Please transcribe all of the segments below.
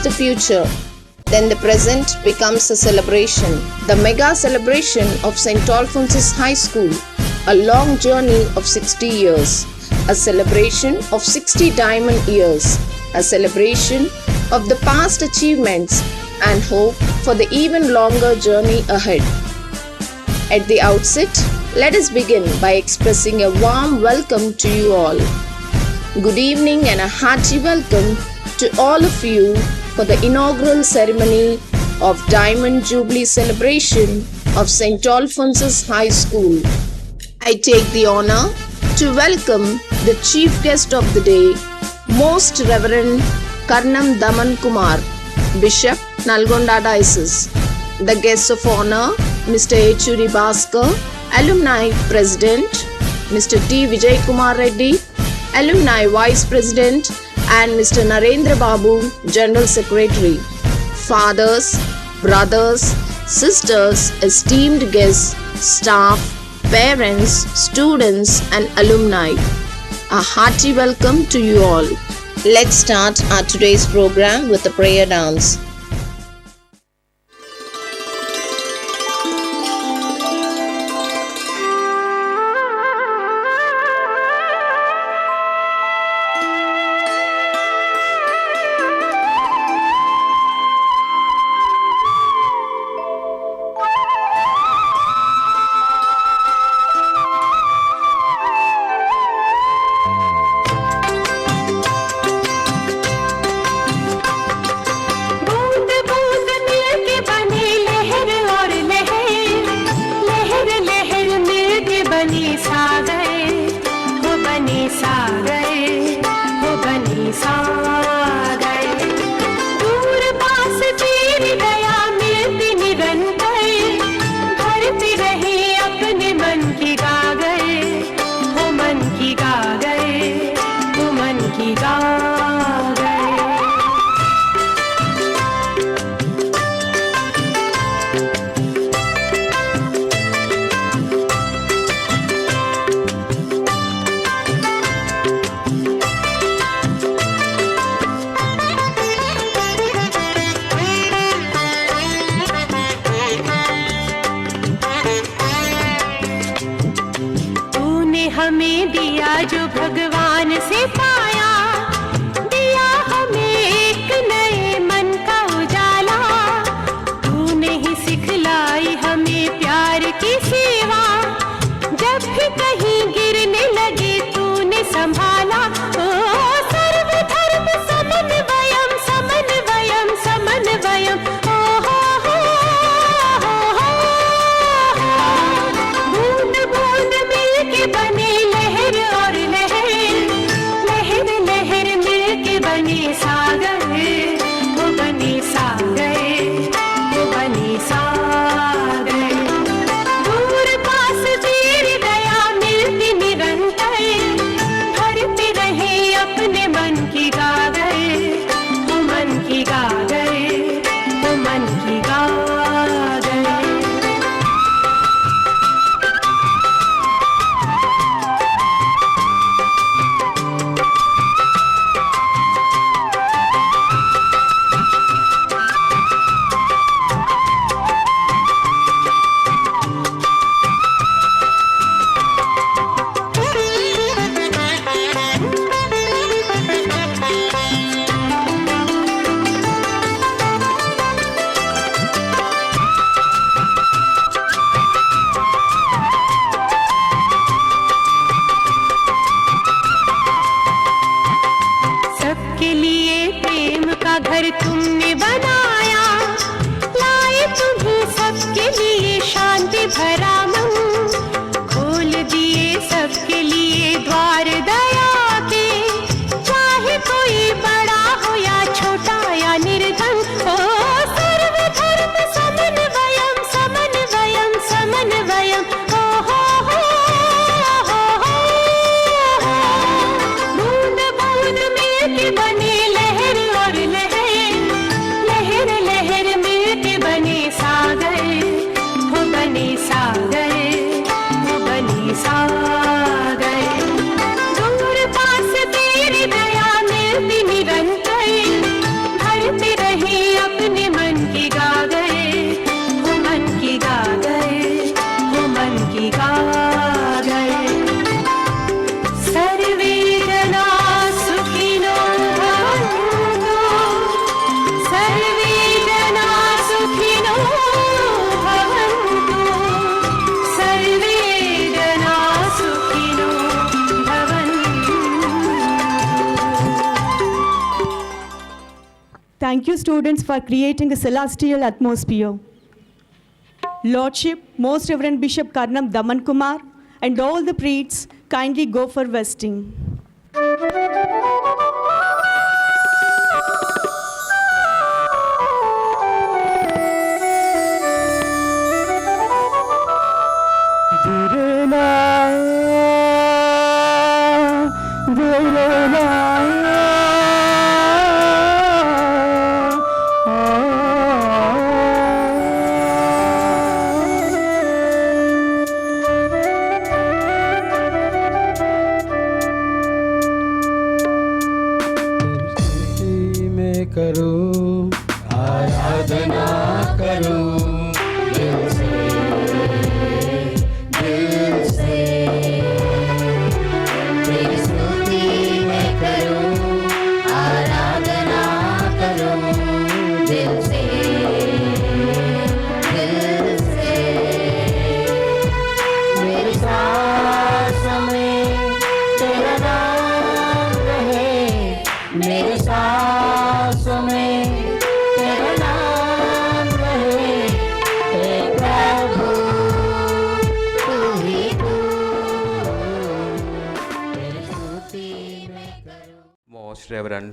is the future, then the present becomes a celebration. The mega celebration of St. Alphonsus High School, a long journey of 60 years, a celebration of 60 diamond years, a celebration of the past achievements and hope for the even longer journey ahead. At the outset, let us begin by expressing a warm welcome to you all. Good evening and a hearty welcome to all of you for the inaugural ceremony of Diamond Jubilee celebration of St. Alphonsus High School. I take the honor to welcome the chief guest of the day, Most Reverend Karnam Daman Kumar, Bishop, Nalgonda Diocese. The guests of honor, Mr. Echuri Bhaskar, Alumni President, Mr. T. Vijay Kumar Reddy, Alumni Vice President, and Mr. Narendra Babu, General Secretary. Fathers, brothers, sisters, esteemed guests, staff, parents, students, and alumni. A hearty welcome to you all. Let's start our today's program with a prayer dance. हमें दिया जो भगवान से पाया, दिया हमें एक नए मन का उजाला। तूने ही सिखलाई हमें प्यार की सेवा, जब भी कहीं गिरने लगे तूने संभाला। ओ सर्वधर्म समन्वयम् समन्वयम् समन्वयम्, ओ हो बूंद बूंद मिल के बने सागर, वो बने सागर, वो बने सागर। दूर पास वीर दया मिलती निरंतर, भरते रहे अपने मन की गागर, वो मन की गागर, वो मन की गागर। Thank you, students, for creating a celestial atmosphere. Lordship, Most Reverend Bishop Karnam Daman Kumar, and all the priests kindly go for vesting. करो आराधना करो दिल से तेरी स्तुति में करो आराधना करो दिल से मेरी सांस में तेरा नाम रहे मेरी सांस में तेरा नाम रहे हे प्रभु तू ही तू तेरी स्तुति में करो. Most Reverend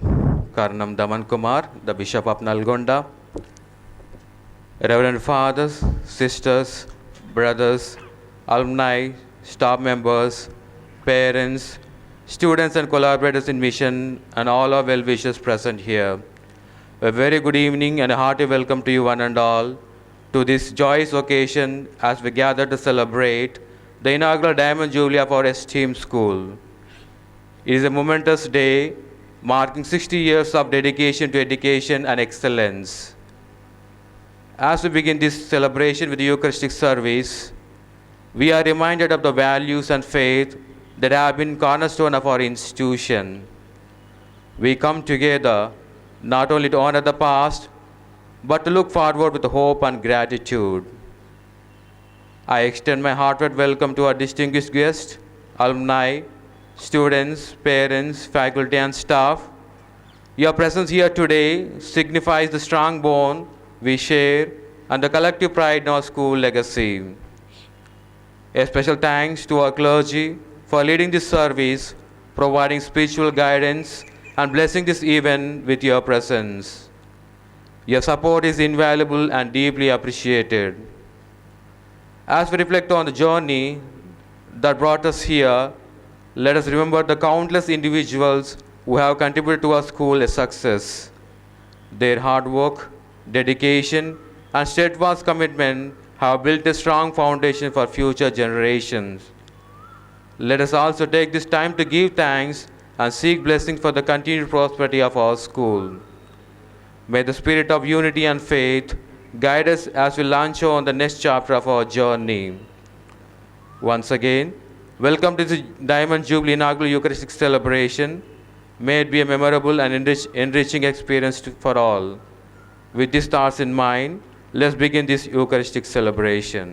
Karnam Daman Kumar, the Bishop of Nalgonda, Reverend Fathers, Sisters, Brothers, alumni, staff members, parents, students and collaborators in mission, and all our well-wishers present here. A very good evening and a hearty welcome to you one and all to this joyous occasion as we gather to celebrate the inaugural Diamond Jubilee of our esteemed school. It is a momentous day marking 60 years of dedication to education and excellence. As we begin this celebration with the Eucharistic service, we are reminded of the values and faith that have been cornerstone of our institution. We come together not only to honor the past, but to look forward with hope and gratitude. I extend my heartfelt welcome to our distinguished guests, alumni, students, parents, faculty and staff. Your presence here today signifies the strong bond we share and the collective pride in our school legacy. A special thanks to our clergy for leading this service, providing spiritual guidance and blessing this event with your presence. Your support is invaluable and deeply appreciated. As we reflect on the journey that brought us here, let us remember the countless individuals who have contributed to our school a success. Their hard work, dedication, and steadfast commitment have built a strong foundation for future generations. Let us also take this time to give thanks and seek blessings for the continued prosperity of our school. May the spirit of unity and faith guide us as we launch on the next chapter of our journey. Once again, welcome to the Diamond Jubilee inaugural Eucharistic celebration. May it be a memorable and enriching experience for all. With these thoughts in mind, let's begin this Eucharistic celebration.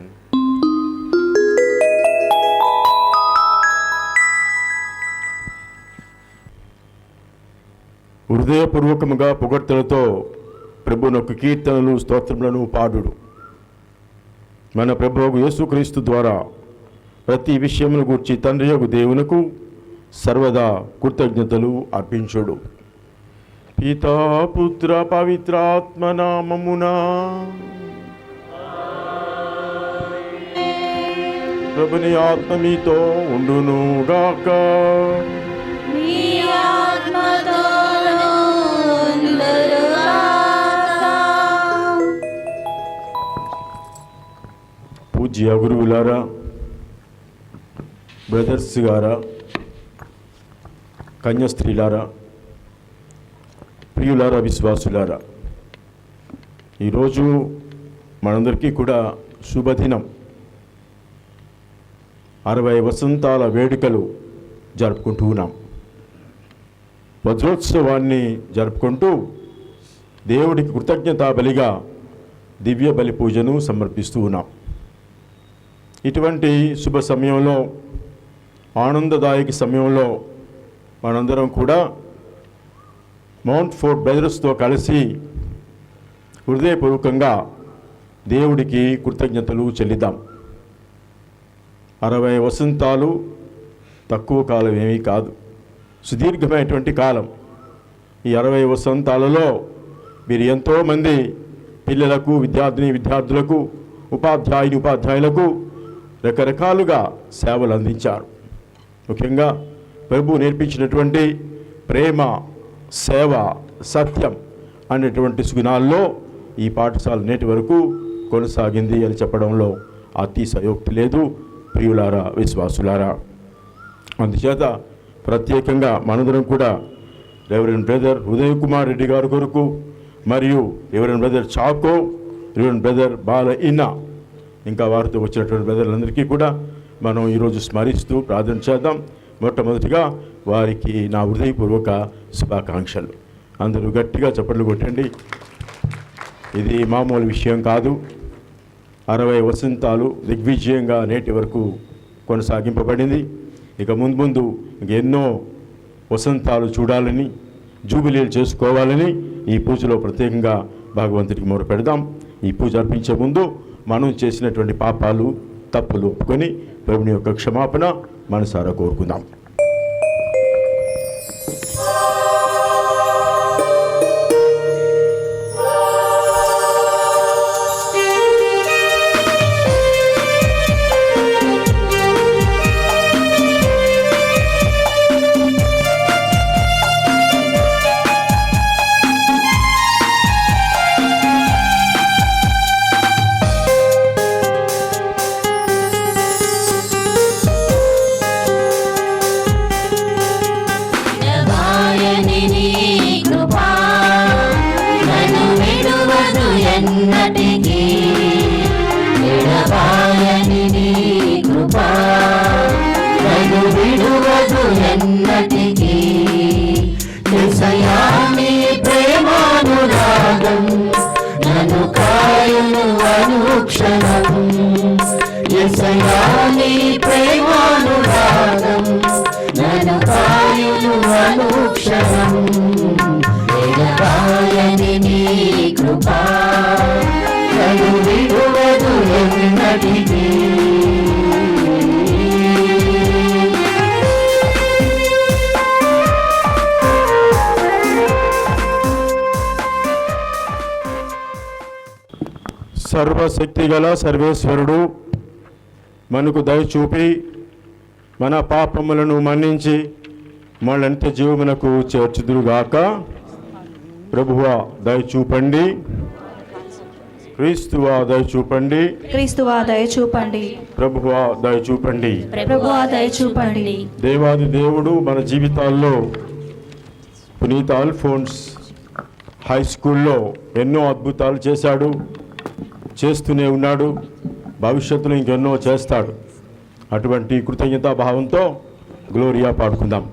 హృదయపూర్వకముగా పొగడ్తలతో ప్రభునొక్క కీర్తనలు స్తోత్రములను పాడుడు. మన ప్రభువు యేసుక్రీస్తు ద్వారా ప్రతి విషయమును గూర్చి తండ్రి యొగు దేవునకు సర్వదా కృతజ్ఞతలు అర్పించుడు. పితా పుత్ర పవిత్రాత్మ నామమునా ప్రభుని ఆత్మ మీతో ఉండునుగాక. పూజ్య గురువులారా, బ్రదర్స్ గారా, కన్యాస్త్రీలారా, ప్రియులారా, విశ్వాసులారా, ఈరోజు మనందరికీ కూడా శుభదినం. 60 వసంతాల వేడుకలు జరుపుకుంటూ ఉన్నాం. వజ్రోత్సవాన్ని జరుపుకుంటూ దేవుడికి కృతజ్ఞతా బలిగా దివ్య బలి పూజను సమర్పిస్తూ ఉన్నాం. ఇటువంటి శుభ సమయంలో, ఆనందదాయక సమయంలో మనందరం కూడా మౌంట్ ఫోర్ట్ బ్రదర్స్తో కలిసి హృదయపూర్వకంగా దేవుడికి కృతజ్ఞతలు చెల్లిద్దాం. 60 వసంతాలు తక్కువ కాలం ఏమీ కాదు, సుదీర్ఘమైనటువంటి కాలం. ఈ 60 వసంతాలలో మీరు ఎంతోమంది పిల్లలకు, విద్యార్థులకు, ఉపాధ్యాయులకు రకరకాలుగా సేవలు అందించారు. ముఖ్యంగా ప్రభు నేర్పించినటువంటి ప్రేమ, సేవ, సత్యం అనేటువంటి సుగుణాల్లో ఈ పాఠశాల నేటి వరకు కొనసాగింది అని చెప్పడంలో అతిశయోక్తి లేదు. ప్రియులారా, విశ్వాసులారా, అందుచేత ప్రత్యేకంగా మనందరం కూడా రెవరెండ్ బ్రదర్ ఉదయ్ కుమార్ రెడ్డి గారి కొరకు, మరియు reverend brother Chacko, reverend brother Bala ఇన్నా, ఇంకా వారితో వచ్చినటువంటి బ్రదర్లందరికీ కూడా మనం ఈరోజు స్మరిస్తూ ప్రార్థన చేద్దాం. మొట్టమొదటిగా వారికి నా హృదయపూర్వక శుభాకాంక్షలు. అందరూ గట్టిగా చప్పట్లు కొట్టండి. ఇది మామూలు విషయం కాదు. 60 వసంతాలు దిగ్విజయంగా నేటి వరకు కొనసాగింపబడింది. ఇక ముందు ఎన్నో వసంతాలు చూడాలని, జూబిలీలు చేసుకోవాలని ఈ పూజలో ప్రత్యేకంగా భగవంతుడికి మొరపెడదాం. ఈ పూజ అర్పించే ముందు మనం చేసినటువంటి పాపాలు, తప్పులు ఒప్పుకొని ప్రభుని యొక్క క్షమాపణ మనసారా కోరుకుందాం. సర్వశక్తిగల సర్వేశ్వరుడు మనకు దయ చూపి మన పాపములను మన్నించి మనల్ని జీవమునకు చేర్చుదురుగాక. ప్రభువా దయ చూపండి. క్రీస్తువా దయ చూపండి. క్రీస్తువా దయ చూపండి. ప్రభువా దయ చూపండి. ప్రభువా దయ చూపండి. దేవాది దేవుడు మన జీవితాల్లో పునీత అల్ఫోన్స్ హై స్కూల్లో ఎన్నో అద్భుతాలు చేశాడు, చేస్తూనే ఉన్నాడు, భవిష్యత్తులో ఇంకెన్నో చేస్తాడు. అటువంటి కృతజ్ఞతా భావంతో గ్లోరియా పాడుకుందాం.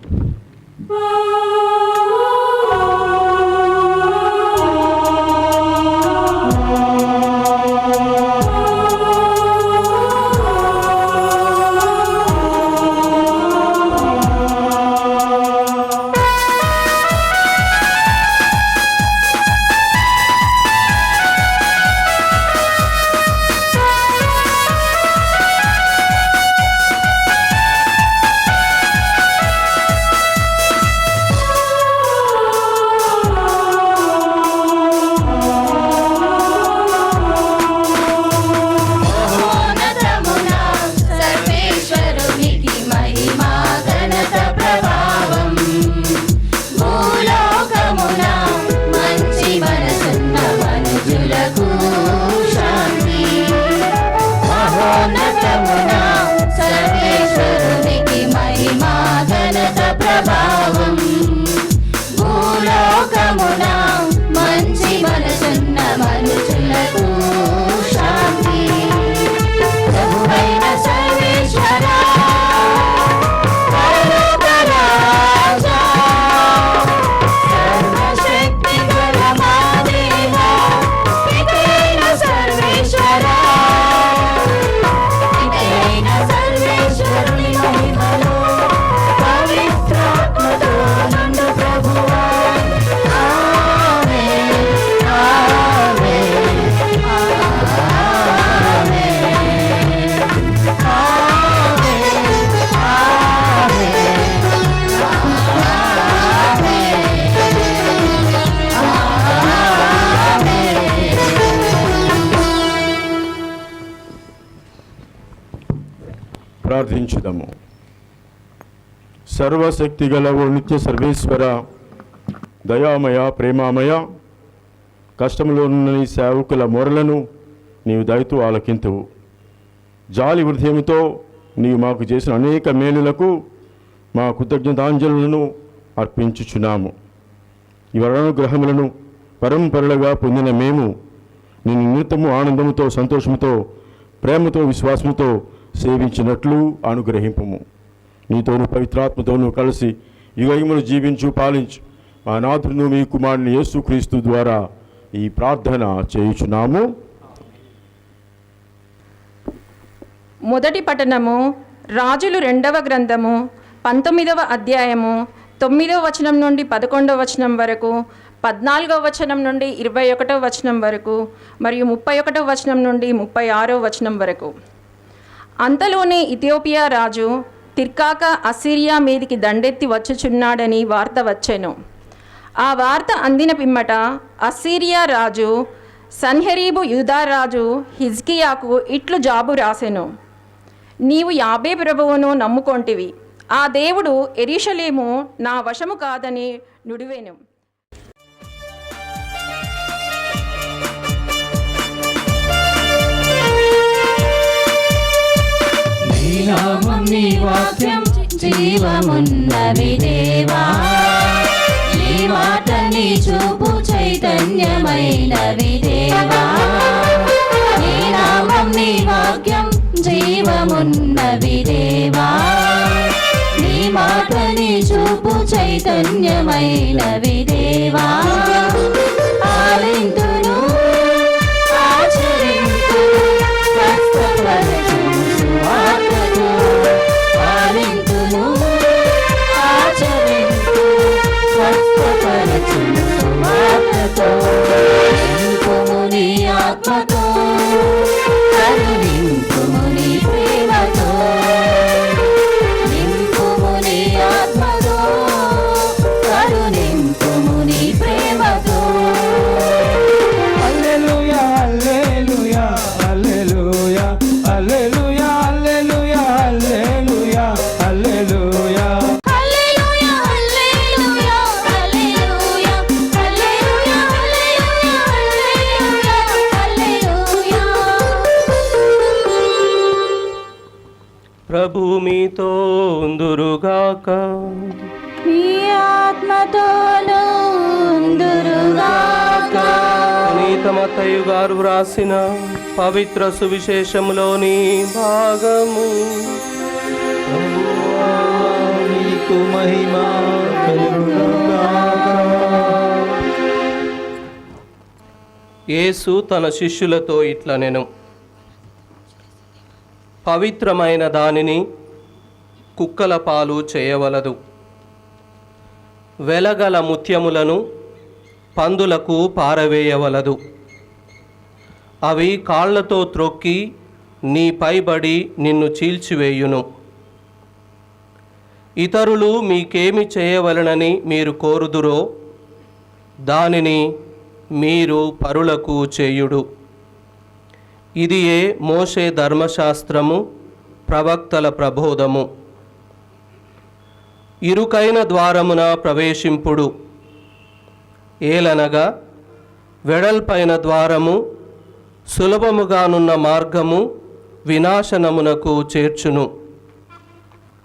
ప్రార్థించుదాము. సర్వశక్తి గలవు నిత్య సర్వేశ్వర, దయామయ, ప్రేమామయ, కష్టంలో ఉన్న నీ సేవకుల మొరలను నీవు దయతో ఆలకింతువు. జాలి హృదయముతో నీవు మాకు చేసిన అనేక మేలులకు మా కృతజ్ఞతాంజలులను అర్పించుచున్నాము. ఈ వరానుగ్రహములను పరంపరలుగా పొందిన మేము నిన్ను నిమిత్తము ఆనందముతో, సంతోషముతో, ప్రేమతో, విశ్వాసముతో సేవించినట్లు అనుగ్రహింపుము. నీతోను పవిత్రాత్మతోనూ కలిసి యుగయుగములు జీవించు పాలించు మా నాథును మీ కుమారుని యేసుక్రీస్తు ద్వారా ఈ ప్రార్థన చేయుచున్నాము. మొదటి పఠనము రాజులు 2వ గ్రంథము 19వ అధ్యాయము 9వ వచనం నుండి 11వ వచనం వరకు, 14వ వచనం నుండి 21వ వచనం వరకు మరియు 31వ వచనం నుండి 36వ వచనం వరకు. అంతలోనే ఇథియోపియా రాజు తిర్కాక అస్సిరియా మీదికి దండెత్తి వచ్చుచున్నాడని వార్త వచ్చెను. ఆ వార్త అందిన పిమ్మట అస్సిరియా రాజు సన్హెరీబు యూదారాజు హిజ్కియాకు ఇట్లు జాబు రాసెను. నీవు యాబే ప్రభువును నమ్ముకొంటివి, ఆ దేవుడు యెరూషలేము నా వశము కాదని నుడివెను. నీ వాక్యం జీవమున్నవి దేవా, నీ మాట నీ చూపు చైతన్యమైనవి దేవా. నీ నామం నీ వాక్యం జీవమున్నవి దేవా, నీ మాట నీ చూపు చైతన్యమైనవి దేవా. ఆలింతును ఆచరింతును స్వస్థపరచును సువార్తతో, ఆలింతును ఆచరింతును స్వస్థపరచును సువార్తతో. నింపుము నీ ఆత్మతో, కరుణింపుము నీ ప్రేమతో, నింపుము నీ ఆత్మతో, కరుణింపుము నీ ప్రేమతో. హల్లెలూయా హల్లెలూయా హల్లెలూయా హల్లెలూయా హల్లెలూయా హల్లెలూయా హల్లెలూయా. హల్లెలూయా హల్లెలూయా హల్లెలూయా హల్లెలూయా హల్లెలూయా హల్లెలూయా. ప్రభు మీతో ఉందురుగాక. మీ ఆత్మతోనూ ఉందురుగాక. పునీత మత్తయి గారు వ్రాసిన పవిత్ర సువిశేషములోని భాగము. ప్రభువా, నీకు మహిమ కలుగునుగాక. యేసు తన శిష్యులతో ఇట్లనెను, పవిత్రమైన దానిని కుక్కల పాలు చేయవలదు. వెలగల ముత్యములను పందులకు పారవేయవలదు. అవి కాళ్లతో త్రొక్కి నీ పైబడి నిన్ను చీల్చివేయును. ఇతరులు మీకేమి చేయవలనని మీరు కోరుదురో దానిని మీరు పరులకు చేయుడు. ఇదియే మోషే ధర్మశాస్త్రము, ప్రవక్తల ప్రబోధము. ఇరుకైన ద్వారమున ప్రవేశింపుడు, ఏలనగా వెడల్పైన ద్వారము సులభముగానున్న మార్గము వినాశనమునకు చేర్చును.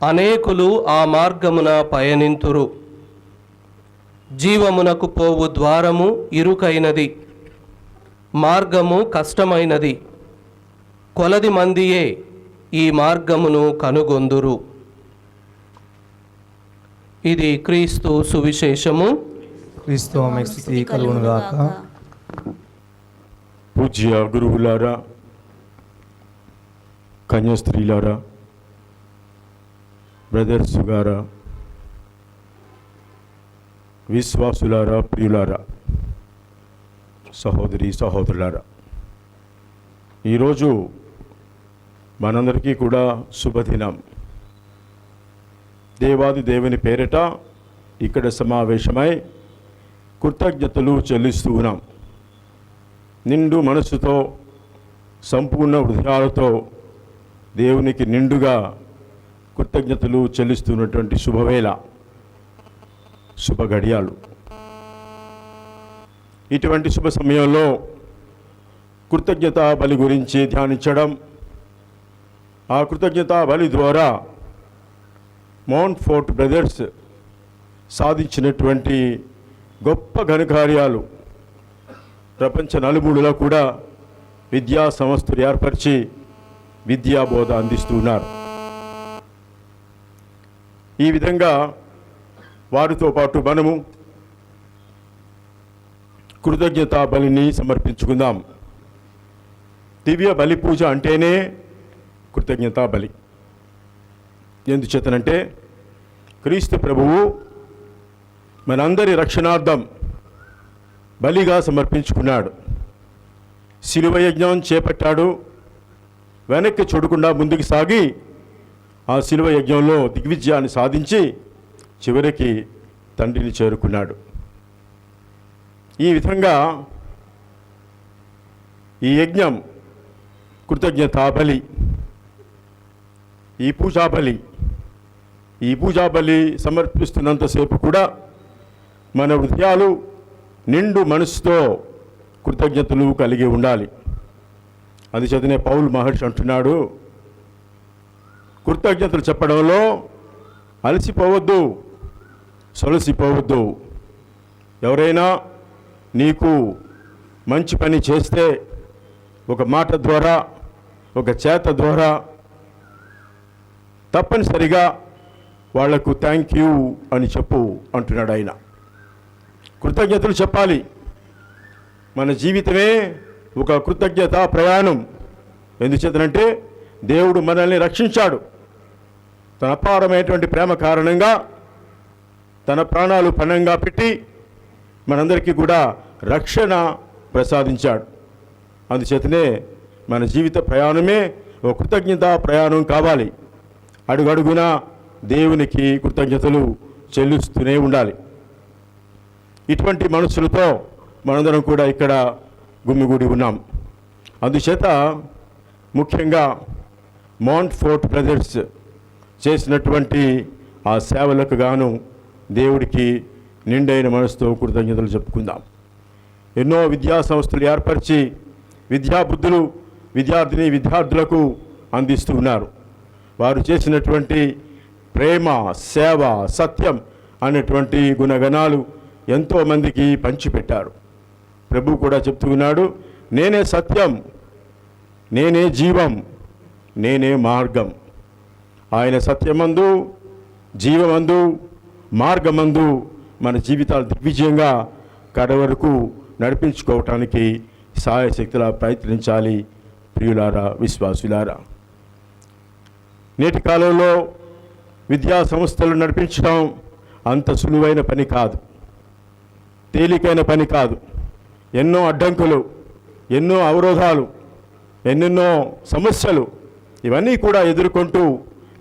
అనేకులు ఆ మార్గమున పయనింతురు. జీవమునకు పోవు ద్వారము ఇరుకైనది, మార్గము కష్టమైనది, కొలది మందియే ఈ మార్గమును కనుగొందురు. ఇది క్రీస్తు సువిశేషము. క్రీస్తు ఆమెకు స్తుతి కలుగునుగాక. పూజ్య గురువులారా, కన్యాస్త్రీలారా, బ్రదర్స్ గారా, విశ్వాసులారా, ప్రియులారా, సహోదరి సహోదరులారా, ఈరోజు మనందరికీ కూడా శుభదినం. దేవాది దేవుని పేరిట ఇక్కడ సమావేశమై కృతజ్ఞతలు చెల్లిస్తూ ఉన్నాం. నిండు మనసుతో, సంపూర్ణ హృదయాలతో దేవునికి నిండుగా కృతజ్ఞతలు చెల్లిస్తున్నటువంటి శుభవేళ, శుభ గడియాలు. ఇటువంటి శుభ సమయంలో కృతజ్ఞతా బలి గురించి ధ్యానించడం, ఆ కృతజ్ఞతా బలి ద్వారా మౌంట్ ఫోర్ట్ బ్రదర్స్ సాధించినటువంటి గొప్ప ఘనకార్యాలు ప్రపంచ నలుమూలలో కూడా విద్యా సంస్థలు ఏర్పరిచి విద్యాబోధ అందిస్తున్నారు. ఈ విధంగా వారితో పాటు మనము కృతజ్ఞతా బలిని సమర్పించుకుందాం. దివ్య బలి పూజ అంటేనే కృతజ్ఞతా బలి. ఎందుచేతనంటే క్రీస్తు ప్రభువు మనందరి రక్షణార్థం బలిగా సమర్పించుకున్నాడు. శిలువ యజ్ఞం చేపట్టాడు. వెనక్కి చూడకుండా ముందుకు సాగి ఆ శిలువ యజ్ఞంలో దిగ్విజయాన్ని సాధించి చివరికి తండ్రిని చేరుకున్నాడు. ఈ విధంగా ఈ యజ్ఞం కృతజ్ఞతా బలి, ఈ పూజా బలి సమర్పిస్తున్నంతసేపు కూడా మన హృదయాలు నిండు మనసుతో కృతజ్ఞతలు కలిగి ఉండాలి. అందుచేతనే పౌలు మహర్షి అంటున్నాడు, కృతజ్ఞతలు చెప్పడంలో అలసిపోవద్దు, సొలసిపోవద్దు. ఎవరైనా నీకు మంచి పని చేస్తే ఒక మాట ద్వారా, ఒక చేత ద్వారా తప్పనిసరిగా వాళ్లకు థ్యాంక్ యూ అని చెప్పు అంటున్నాడు ఆయన. కృతజ్ఞతలు చెప్పాలి. మన జీవితమే ఒక కృతజ్ఞతా ప్రయాణం. ఎందుచేతనంటే దేవుడు మనల్ని రక్షించాడు. తన అపారమైనటువంటి ప్రేమ కారణంగా తన ప్రాణాలు పణంగా పెట్టి మనందరికీ కూడా రక్షణ ప్రసాదించాడు. అందుచేతనే మన జీవిత ప్రయాణమే ఒక కృతజ్ఞతా ప్రయాణం కావాలి. అడుగడుగున దేవునికి కృతజ్ఞతలు చెల్లిస్తూనే ఉండాలి. ఇటువంటి మనసులతో మనందరం కూడా ఇక్కడ గుమిగూడి ఉన్నాం. అందుచేత ముఖ్యంగా మౌంట్ ఫోర్ట్ బ్రదర్స్ చేసినటువంటి ఆ సేవలకు గాను దేవుడికి నిండైన మనసుతో కృతజ్ఞతలు చెప్పుకుందాం. ఎన్నో విద్యా సంస్థలు ఏర్పరిచి విద్యాబుద్ధులు విద్యార్థులకు అందిస్తూ ఉన్నారు. వారు చేసినటువంటి ప్రేమ, సేవ, సత్యం అనేటువంటి గుణగణాలు ఎంతోమందికి పంచిపెట్టారు. ప్రభు కూడా చెప్తూ ఉన్నాడు, నేనే సత్యం, నేనే జీవం, నేనే మార్గం. ఆయన సత్యమందు, జీవమందు, మార్గమందు మన జీవితాలు దిగ్విజయంగా కడవరకు నడిపించుకోవటానికి సాయశక్తులా ప్రయత్నించాలి. ప్రియులారా, విశ్వాసులారా, నేటి కాలంలో విద్యా సంస్థలు నడిపించడం అంత సులువైన పని కాదు, తేలికైన పని కాదు. ఎన్నో అడ్డంకులు, ఎన్నో అవరోధాలు, ఎన్నెన్నో సమస్యలు ఇవన్నీ కూడా ఎదుర్కొంటూ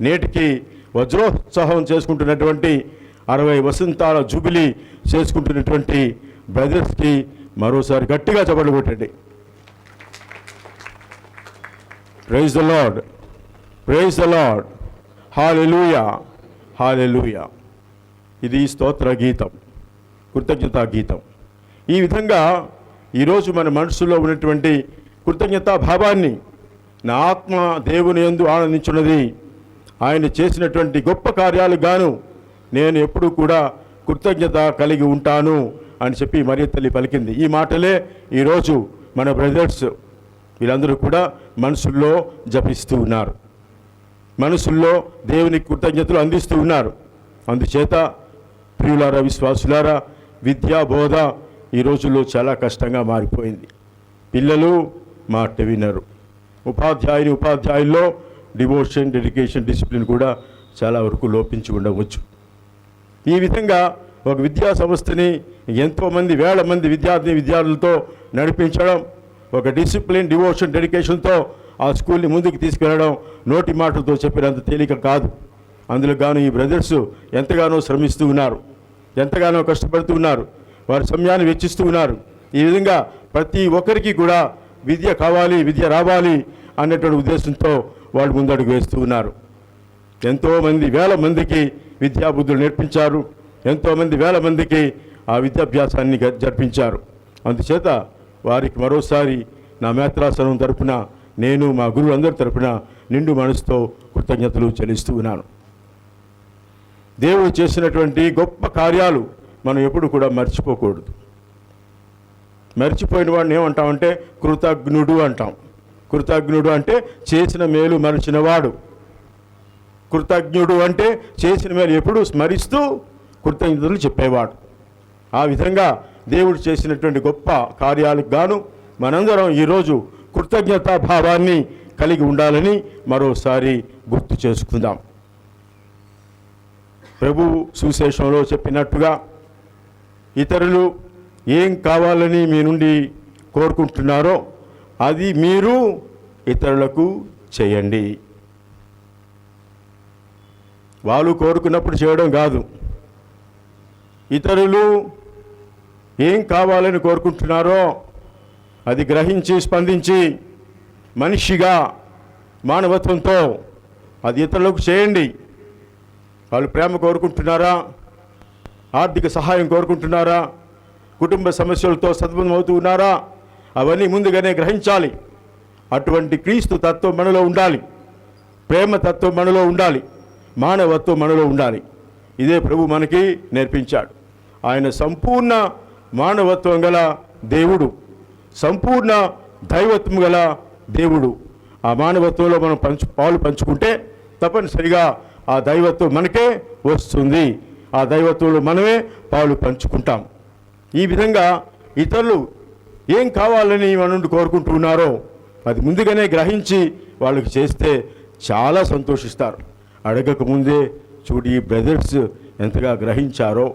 నేటికి వజ్రోత్సాహం చేసుకుంటున్నటువంటి 60 వసంతాల జూబిలీ చేసుకుంటున్నటువంటి బ్రదర్స్కి మరోసారి గట్టిగా చప్పట్లు కొట్టండి. Praise the lord, praise the lord, hallelujah, hallelujah. ఇది స్తోత్ర గీతం, కృతజ్ఞతా గీతం. ఈ విధంగా ఈరోజు మన మనసులో ఉన్నటువంటి కృతజ్ఞతా భావాన్ని, నా ఆత్మ దేవుని యందు ఆనందించున్నది, ఆయన చేసినటువంటి గొప్ప కార్యాలు గాను నేను ఎప్పుడూ కూడా కృతజ్ఞత కలిగి ఉంటాను అని చెప్పి మరియ తల్లి పలికింది. ఈ మాటలే ఈరోజు మన బ్రదర్స్ వీళ్ళందరూ కూడా మనసుల్లో జపిస్తూ ఉన్నారు, మనసుల్లో దేవునికి కృతజ్ఞతలు అందిస్తూ ఉన్నారు. అందుచేత ప్రియులారా, విశ్వాసులారా, విద్యా బోధ ఈ రోజుల్లో చాలా కష్టంగా మారిపోయింది. పిల్లలు మాట వినరు. ఉపాధ్యాయుల్లో డివోషన్, డెడికేషన్, డిసిప్లిన్ కూడా చాలా వరకు లోపించి ఉండవచ్చు. ఈ విధంగా ఒక విద్యా సంస్థని ఎంతోమంది వేల మంది విద్యార్థులతో నడిపించడం, ఒక డిసిప్లిన్, డివోషన్, డెడికేషన్తో ఆ స్కూల్ని ముందుకు తీసుకెళ్ళడం నోటి మాటలతో చెప్పినంత తేలిక కాదు. అందులో గాను ఈ బ్రదర్స్ ఎంతగానో శ్రమిస్తూ ఉన్నారు, ఎంతగానో కష్టపడుతూ ఉన్నారు, వారి సమయాన్ని వెచ్చిస్తూ ఉన్నారు. ఈ విధంగా ప్రతి ఒక్కరికి కూడా విద్య కావాలి, విద్య రావాలి అన్నటువంటి ఉద్దేశంతో వాళ్ళు ముందడుగు వేస్తూ ఉన్నారు. ఎంతోమంది వేల మందికి విద్యాబుద్ధులు నేర్పించారు, ఎంతోమంది వేల మందికి ఆ విద్యాభ్యాసాన్ని జరిపించారు. అందుచేత వారికి మరోసారి నా మేత్రాసనం తరపున, నేను మా గురువులందరి తరపున నిండు మనసుతో కృతజ్ఞతలు చెల్లిస్తూ ఉన్నాను. దేవుడు చేసినటువంటి గొప్ప కార్యాలు మనం ఎప్పుడు కూడా మర్చిపోకూడదు. మర్చిపోయిన వాడిని ఏమంటామంటే కృతజ్ఞుడు అంటాం. కృతజ్ఞుడు అంటే చేసిన మేలు మరిచినవాడు. కృతజ్ఞుడు అంటే చేసిన మేలు ఎప్పుడు స్మరిస్తూ కృతజ్ఞతలు చెప్పేవాడు. ఆ విధంగా దేవుడు చేసినటువంటి గొప్ప కార్యాలకు గాను మనందరం ఈరోజు కృతజ్ఞతా భావాన్ని కలిగి ఉండాలని మరోసారి గుర్తు చేసుకుందాం. ప్రభు సువిశేషంలో చెప్పినట్టుగా ఇతరులు ఏం కావాలని మీ నుండి కోరుకుంటున్నారో అది మీరు ఇతరులకు చేయండి. వాళ్ళు కోరుకున్నప్పుడు చేయడం కాదు, ఇతరులు ఏం కావాలని కోరుకుంటున్నారో అది గ్రహించి స్పందించి మనిషిగా మానవత్వంతో అది ఇతరులకు చేయండి. వాళ్ళు ప్రేమ కోరుకుంటున్నారా, ఆర్థిక సహాయం కోరుకుంటున్నారా, కుటుంబ సమస్యలతో సతమతమవుతూ ఉన్నారా, అవన్నీ ముందుగానే గ్రహించాలి. అటువంటి క్రీస్తు తత్వం మనలో ఉండాలి, ప్రేమ తత్వం మనలో ఉండాలి, మానవత్వం మనలో ఉండాలి. ఇదే ప్రభు మనకి నేర్పించాడు. ఆయన సంపూర్ణ మానవత్వం గల దేవుడు, సంపూర్ణ దైవత్వం గల దేవుడు. ఆ మానవత్వంలో మనం పాలు పంచుకుంటే తప్పనిసరిగా ఆ దైవత్వం మనకే వస్తుంది. ఆ దైవత్వంలో మనమే పాలు పంచుకుంటాం. ఈ విధంగా ఇతరులు ఏం కావాలని మన నుండి కోరుకుంటున్నారో అది ముందుగానే గ్రహించి వాళ్ళకి చేస్తే చాలా సంతోషిస్తారు. అడగక ముందే చూడు ఈ బ్రదర్స్ ఎంతగా గ్రహించారో,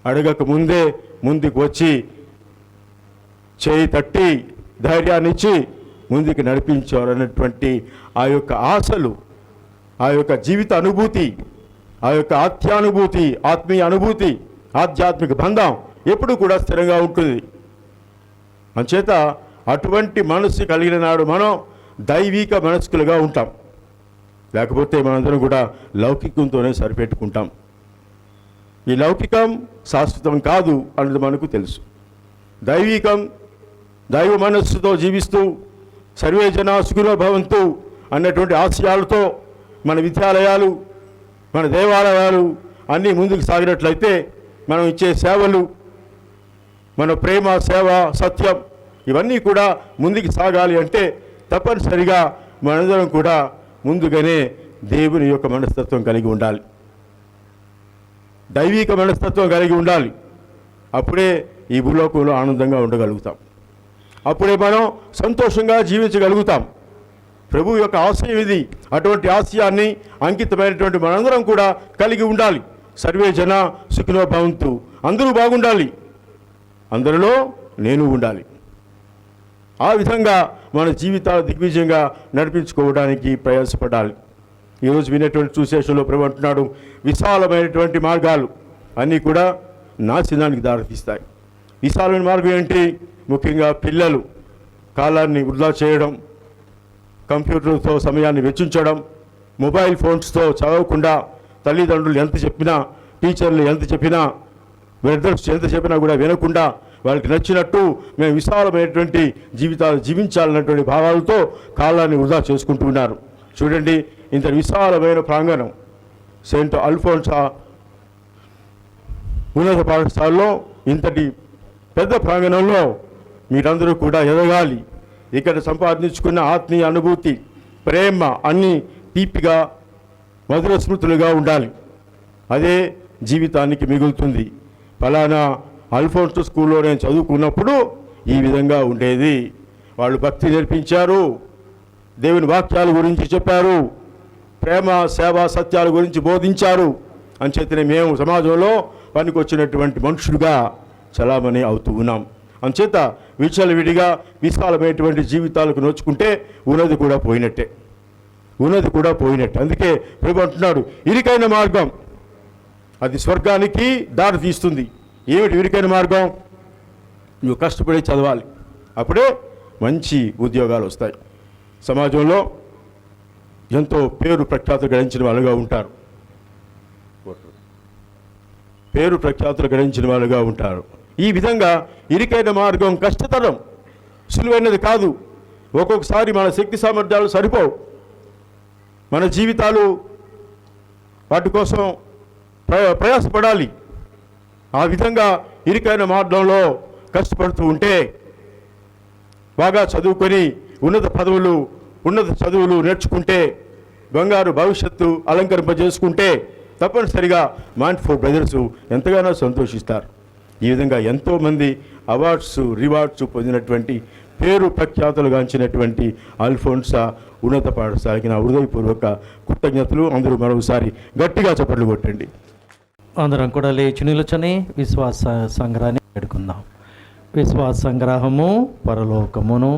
అడగక ముందే ముందుకు వచ్చి చేయి తట్టి ధైర్యాన్ని ఇచ్చి ముందుకు నడిపించారు అన్నటువంటి ఆ యొక్క ఆశలు, ఆ యొక్క జీవిత అనుభూతి, ఆ యొక్క ఆత్యానుభూతి, ఆత్మీయ అనుభూతి, ఆధ్యాత్మిక బంధం ఎప్పుడు కూడా స్థిరంగా ఉంటుంది. అంచేత అటువంటి మనస్సు కలిగిన నాడు మనం దైవిక మనస్కులుగా ఉంటాం. లేకపోతే మనందరం కూడా లౌకికంతోనే సరిపెట్టుకుంటాం. ఈ లౌకికం శాశ్వతం కాదు అన్నది మనకు తెలుసు. దైవికం, దైవ మనస్సుతో జీవిస్తూ సర్వే జనా సుఖినో భవంతు అన్నటువంటి ఆశయాలతో మన విద్యాలయాలు, మన దేవాలయాలు అన్నీ ముందుకు సాగినట్లయితే మనం ఇచ్చే సేవలు, మన ప్రేమ, సేవ, సత్యం ఇవన్నీ కూడా ముందుకు సాగాలి అంటే తప్పనిసరిగా మనందరం కూడా ముందుగానే దేవుని యొక్క మనస్తత్వం కలిగి ఉండాలి, దైవిక మనస్తత్వం కలిగి ఉండాలి. అప్పుడే ఈ భూలోకంలో ఆనందంగా ఉండగలుగుతాం, అప్పుడే మనం సంతోషంగా జీవించగలుగుతాం. ప్రభు యొక్క ఆశయం ఇది. అటువంటి ఆశయాన్ని అంకితమైనటువంటి మనందరం కూడా కలిగి ఉండాలి. సర్వే జన సుఖినో భవంతు, అందరూ బాగుండాలి, అందరిలో నేను ఉండాలి. ఆ విధంగా మన జీవితాలు దిగ్విజయంగా నడిపించుకోవడానికి ప్రయాసపడాలి. ఈరోజు వినేటువంటి సువిశేషంలో ప్రభు అంటున్నాడు, విశాలమైనటువంటి మార్గాలు అన్నీ కూడా నాశనానికి దారితీస్తాయి. విశాలమైన మార్గం ఏంటి? ముఖ్యంగా పిల్లలు కాలాన్ని వృధా చేయడం, కంప్యూటర్తో సమయాన్ని వెచ్చించడం, మొబైల్ ఫోన్స్తో చదవకుండా తల్లిదండ్రులు ఎంత చెప్పినా, టీచర్లు ఎంత చెప్పినా, బ్రదర్స్ ఎంత చెప్పినా కూడా వినకుండా వాళ్ళకి నచ్చినట్టు మేము విశాలమైనటువంటి జీవితాలు జీవించాలన్నటువంటి భావాలతో కాలాన్ని వృధా చేసుకుంటూ ఉన్నారు. చూడండి, ఇంత విశాలమైన ప్రాంగణం సెయింట్ అల్ఫోన్సా ఉన్నత పాఠశాలలో ఇంతటి పెద్ద ప్రాంగణంలో మీరందరూ కూడా ఎదగాలి. ఇక్కడ సంపాదించుకున్న ఆత్మీయ అనుభూతి, ప్రేమ అన్నీ తీపిగా మధుర స్మృతులుగా ఉండాలి. అదే జీవితానికి మిగులుతుంది. ఫలానా అల్ఫోన్స్ స్కూల్లో నేను చదువుకున్నప్పుడు ఈ విధంగా ఉండేది, వాళ్ళు భక్తి నేర్పించారు, దేవుని వాక్యాల గురించి చెప్పారు, ప్రేమ, సేవ, సత్యాల గురించి బోధించారు. అంచేతనే మేము సమాజంలో పనికొచ్చినటువంటి మనుషులుగా చలామణి అవుతూ ఉన్నాం. అంచేత విచ్చలవిడిగా విశాలమైనటువంటి జీవితాలకు నోచుకుంటే ఉన్నది కూడా పోయినట్టే, ఉన్నది కూడా పోయినట్టే. అందుకే ప్రభు అంటున్నాడు, ఇరుకైన మార్గం అది స్వర్గానికి దారి తీస్తుంది. ఏమిటి ఇరుకైన మార్గం? నువ్వు కష్టపడి చదవాలి, అప్పుడే మంచి ఉద్యోగాలు వస్తాయి. సమాజంలో ఎంతో పేరు ప్రఖ్యాతులు గడించిన వాళ్ళుగా ఉంటారు. పేరు ప్రఖ్యాతులు గడించిన వాళ్ళుగా ఉంటారు. ఈ విధంగా ఇరుకైన మార్గం కష్టతరం, సులువైనది కాదు. ఒక్కొక్కసారి మన శక్తి సామర్థ్యాలు సరిపోవు. మన జీవితాలు వాటి కోసం ప్రయాసపడాలి. ఆ విధంగా ఇరుకైన మార్గంలో కష్టపడుతూ ఉంటే బాగా చదువుకొని ఉన్నత పదవులు, ఉన్నత చదువులు నేర్చుకుంటే, బంగారు భవిష్యత్తు అలంకరింపజేసుకుంటే తప్పనిసరిగా మాంటిఫోర్ బ్రదర్స్ ఎంతగానో సంతోషిస్తారు. ఈ విధంగా ఎంతోమంది అవార్డ్స్, రివార్డ్స్ పొందినటువంటి పేరు ప్రఖ్యాతులుగాంచినటువంటి అల్ఫోన్సా ఉన్నత పాఠశాలకి నా హృదయపూర్వక కృతజ్ఞతలు. అందరూ మరోసారి గట్టిగా చప్పట్లు కొట్టండి. అందరం కూడా లేచి నిలుచని విశ్వాస సంగ్రహాన్ని పెట్టుకుందాం. విశ్వాస సంగ్రహము పరలోకమును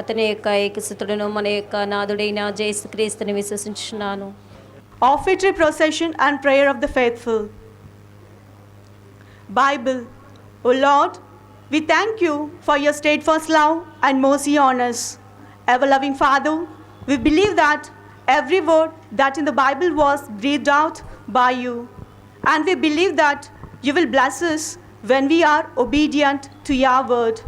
అతని యొక్క ఏకసుతుడును మన యొక్క నాథుడైన యేసుక్రీస్తుని విశ్వసించుచున్నాను. Offertory procession and prayer of the faithful. Bible. O Lord, we thank you for your steadfast love and mercy on us. Ever-loving Father, we believe that every word that in the Bible was breathed out by you. And we believe that you will bless us when we are obedient to your word.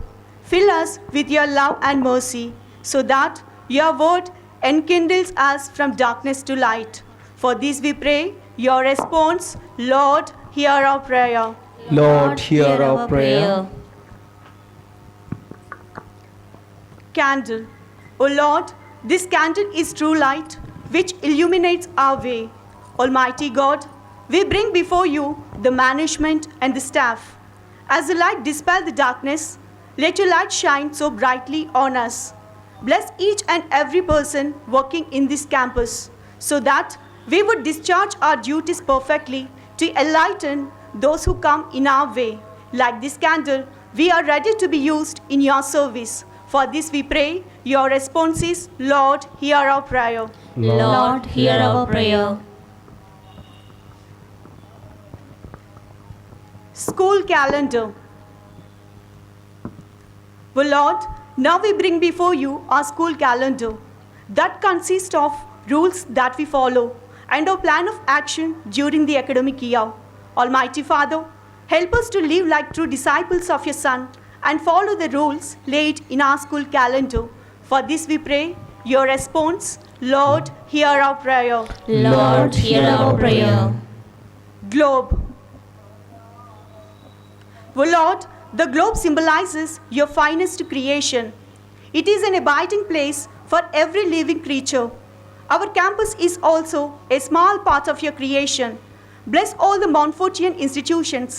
Fill us with your love and mercy, so that your word enkindles us from darkness to light. For this we pray your response. Lord, hear our prayer. Lord, hear our prayer. Candle. O Lord, this candle is true light which illuminates our way. Almighty God, we bring before you the management and the staff. As the light dispels the darkness, let your light shine so brightly on us. Bless each and every person working in this campus, so that we would discharge our duties perfectly to enlighten those who come in our way. Like this candle, we are ready to be used in your service. For this we pray your response is, Lord, hear our prayer. Lord, hear our prayer. School calendar. O Lord, now we bring before you our school calendar that consists of rules that we follow and our plan of action during the academic year. Almighty Father, help us to live like true disciples of your Son and follow the rules laid in our school calendar. For this we pray your response. Lord, hear our prayer. Lord, hear our prayer. Globe. O Lord, the globe symbolizes your finest creation. It is an abiding place for every living creature. Our campus is also a small part of your creation. Bless all the Montfortian institutions.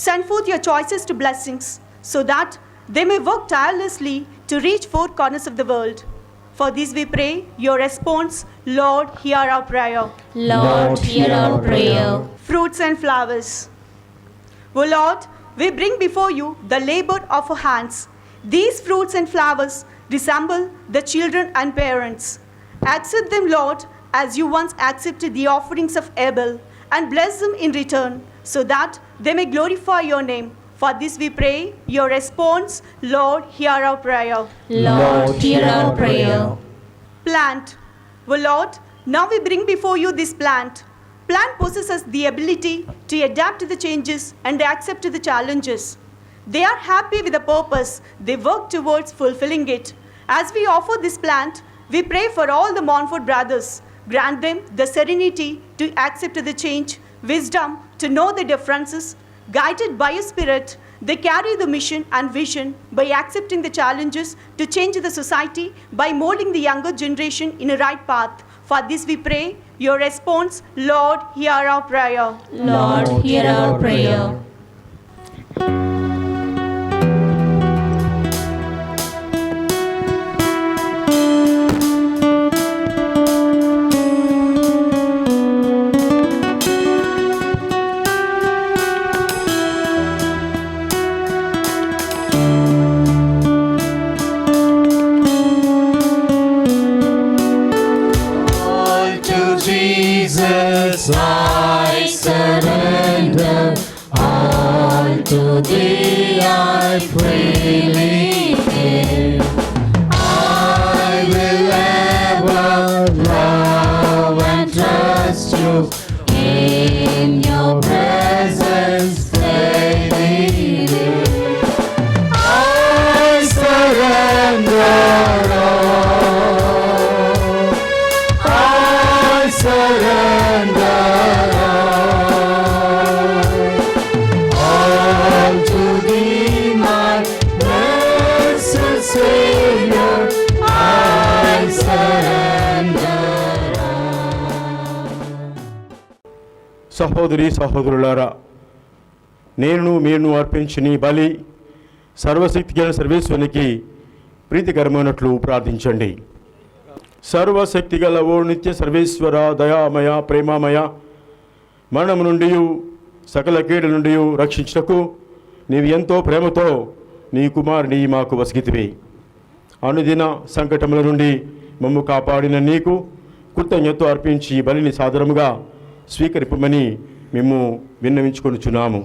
Send forth your choicest blessings, so that they may work tirelessly to reach four corners of the world. For this we pray your response. Lord, hear our prayer. Lord, hear our prayer. Fruits and flowers. O Lord, we bring before you the labor of our hands. These fruits and flowers resemble the children and parents. Accept them, Lord, as you once accepted the offerings of Abel, and bless them in return, so that they may glorify your name. For this we pray your response. Lord, hear our prayer. Lord, hear our prayer. Plant. O Lord, now we bring before you this plant. Plant possesses the ability to adapt to the changes and accept the challenges. They are happy with the purpose. They work towards fulfilling it. As we offer this plant, we pray for all the Montfort brothers. Grant them the serenity to accept the change, wisdom to know the differences. Guided by your spirit, they carry the mission and vision by accepting the challenges to change the society, by molding the younger generation in a right path. For this we pray your response. Lord, hear our prayer. Lord, hear our prayer. Jesus, I surrender. All to thee I freely give. Savior, I surrender. సహోదరి సహోదరులారా, నేను మీరు అర్పించిన ఈ బలి సర్వశక్తి గల సర్వేశ్వరునికి ప్రీతికరమైనట్లు ప్రార్థించండి. సర్వశక్తి గల ఓ నిత్య సర్వేశ్వర, దయామయ, ప్రేమామయ, మరణము నుండి సకల కీడు నుండి రక్షించుటకు నీవు ఎంతో ప్రేమతో నీ కుమారుని మాకు వసగితివి. అనుదిన సంకటముల నుండి మమ్ము కాపాడిన నీకు కృతజ్ఞత అర్పించి ఈ బలిని సాదరముగా స్వీకరింపమని మేము విన్నవించుకొనుచున్నాము.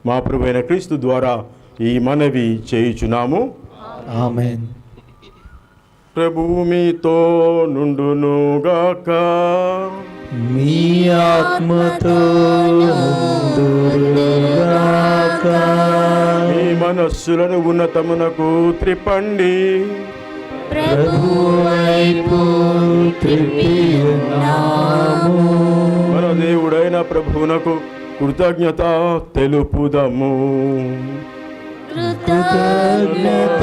మా ప్రభువైన క్రీస్తు ద్వారా ఈ మనవి చేయుచున్నాము. ఆమేన్. ప్రభువు మీతో నుండునుగాక. మీ ఆత్మతో ఉండునుగాక. మీ మనస్సులను ఉన్నతమునకు త్రిప్పండి. ప్రభువు వైపు త్రిప్పి ఉన్నాము. మన దేవుడైన ప్రభువునకు కృతజ్ఞత తెలుపుదము. కృతజ్ఞత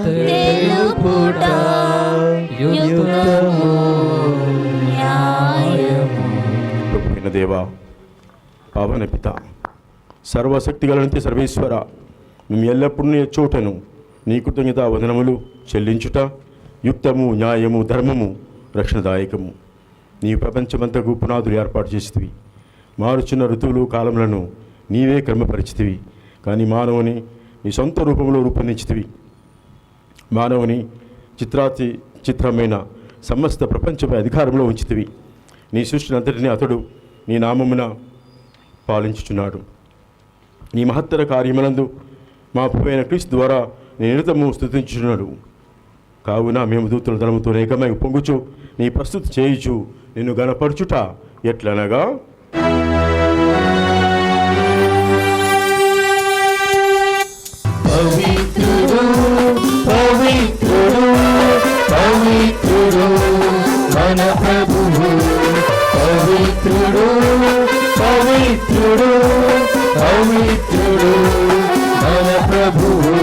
తెలుపుట యుక్తము న్యాయము. ప్రభువైన దేవా, పావన పిత, సర్వశక్తి గలనిత్య సర్వేశ్వర, మేము ఎల్లప్పుడూ నీ చోటను నీ కృతజ్ఞత వదనములు చెల్లించుట యుక్తము, న్యాయము, ధర్మము, రక్షణదాయకము. నీ ప్రపంచమంతకు పునాదులు ఏర్పాటు చేసితివి. మారుచున్న ఋతువులు, కాలములను నీవే క్రమపరిచితివి. కానీ మానవుని నీ సొంత రూపంలో రూపొందించితివి. మానవుని చిత్రమైన సమస్త ప్రపంచపై అధికారంలో ఉంచితివి. నీ సృష్టిని అంతటిని అతడు నీ నామమున పాలించుచున్నాడు. నీ మహత్తర కార్యములందు మా ప్రభువైన క్రీస్తు ద్వారా నీ నిరతము స్తుతించుచున్నాడు. కావున మేము దూతుల ధనముతో ఏకమై పొంగుచు నీ ప్రస్తుతి చేయుచు నిన్ను గణపరచుట ఎట్లనగా, పవిత్రుడు పవిత్రుడు పవిత్రుడు మన ప్రభువు. పవిత్రుడు పవిత్రుడు పవిత్రుడు మన ప్రభువు.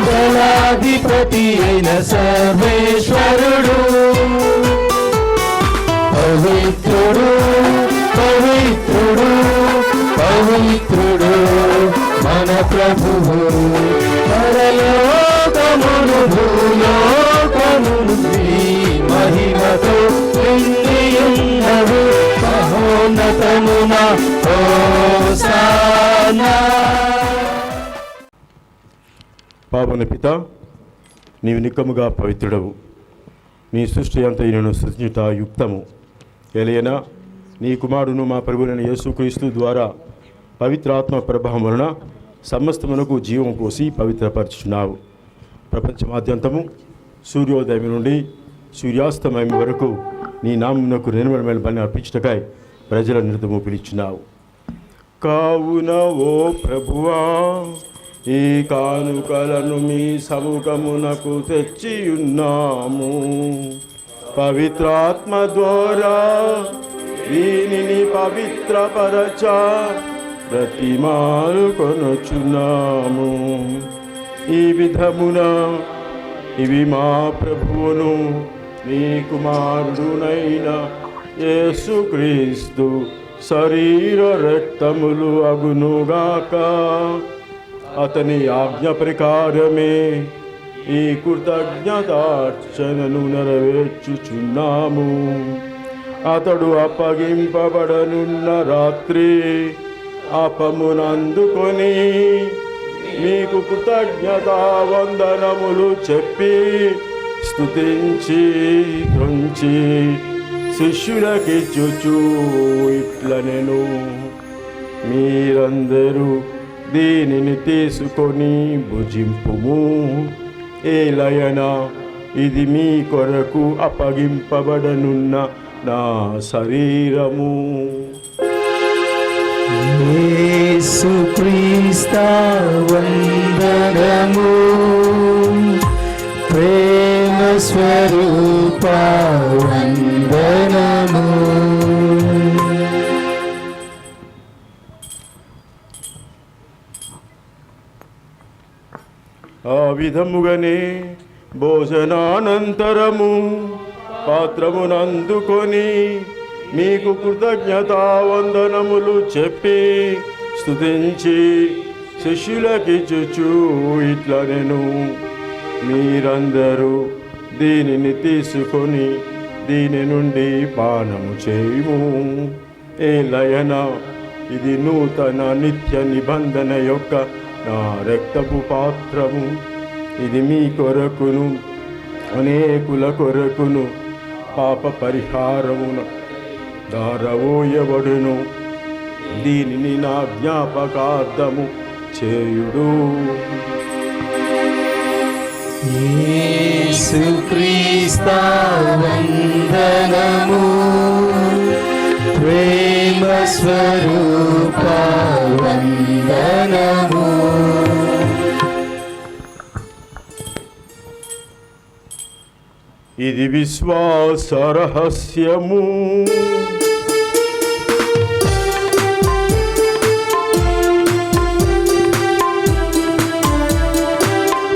దళాధిపతి అయిన సర్వేశ్వరుడు. పవిత్రుడు పవిత్రుడు పవిత్రుడు మన ప్రభువు. పరలోకమును భూలోకమును నీ మహిమతో నిండియున్నవు. మహోన్నతమున హోసానా. పావన పిత, నీవు నిక్కముగా పవిత్రుడవు. నీ సృష్టి అంతా నేను సృష్టించుట యుక్తము. ఎలయనా నీ కుమారుడును మా ప్రభువైన యేసుక్రీస్తు ద్వారా పవిత్రాత్మ ప్రభావం వలన సమస్తమునకు జీవం పోసి పవిత్రపరచుచున్నావు. ప్రపంచమాద్యంతము సూర్యోదయం నుండి సూర్యాస్తమయం వరకు నీ నామమునకు నిర్మలమైన బలిని అర్పించుటకై ప్రజల నిరతము పిలుచున్నావు. కావున ఓ ప్రభువా, ఈ కానుకలను మీ సముఖమునకు తెచ్చియున్నాము. పవిత్రాత్మ ద్వారా దీనిని పవిత్రపరచ ప్రతిమాలు కొనుచున్నాము. ఈ విధమున ఇవి మా ప్రభువును నీ కుమారుడునైన యేసుక్రీస్తు శరీర రక్తములు అగునుగాక. అతని ఆజ్ఞ ప్రకారమే ఈ కృతజ్ఞతార్చనను నెరవేర్చుచున్నాము. అతడు అప్పగింపబడనున్న రాత్రి అపమునందుకొని మీకు కృతజ్ఞతా వందనములు చెప్పి స్తుతించి త్రుంచి శిష్యులకిచ్చుచు ఇట్లనెను, మీరందరూ దీనిని తీసుకొని భుజింపుము. ఏలయనా ఇది మీ కొరకు అప్పగింపబడనున్న నా శరీరము. యేసుక్రీస్తు వందనము. ప్రేమ స్వరూప వందనము. విధముగానే భోజనానంతరము పాత్రమునందుకొని మీకు కృతజ్ఞతావందనములు చెప్పి స్తుతించి శిష్యులకిచ్చుచు ఇట్లా నేను మీరందరూ దీనిని తీసుకొని దీని నుండి పానము చేయుము. ఏలయనా ఇది నూతన నిత్య నిబంధన యొక్క నా రక్తపు పాత్రము. ఇది మీ కొరకును అనేకుల కొరకును పాప పరిహారమున దారవోయబడును. దీనిని నా జ్ఞాపకార్థము చేయుడు. యేసుక్రీస్తు వందనము, ప్రేమ స్వరూప వందనము. ఇది విశ్వాస రహస్యము.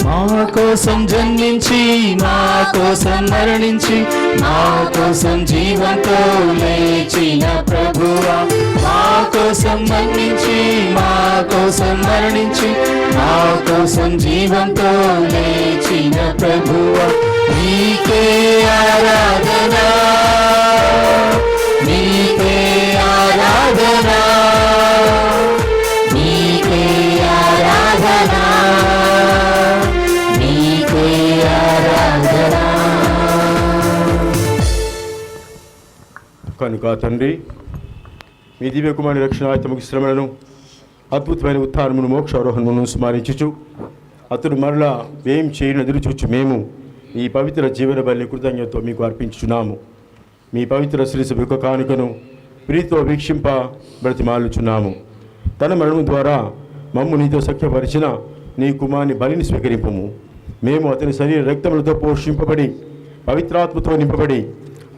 మా కోసం జన్మించి మా కోసం మరణించి మా కోసం జీవంతో లేచిన ప్రభువా, మా కోసం మరణించి మా కోసం మరణించి మా కోసం జీవంతో లేచిన ప్రభువా, నీకే ఆరాధన, నీకే ఆరాధన, నీకే ఆరాధన, నీకే ఆరాధన. కనుక తండ్రి, మీ దివ్య కుమారుని రక్షణాత్మక శ్రమలను అద్భుతమైన ఉత్థానమును మోక్షారోహణమును స్మరించుచు అతడు మరలా ఏం చేయని ఎదురుచూచు మేము ఈ పవిత్ర జీవన బలిని కృతజ్ఞతతో మీకు అర్పించుచున్నాము. మీ పవిత్ర శ్రీసభ యొక్క కానుకను ప్రీతితో వీక్షింప బ్రతిమాలుచున్నాము. తన మరణం ద్వారా మమ్ము నీతో సఖ్యపరిచిన నీ కుమారుని బలిని స్వీకరింపము. మేము అతని శరీర రక్తములతో పోషింపబడి పవిత్రాత్మతో నింపబడి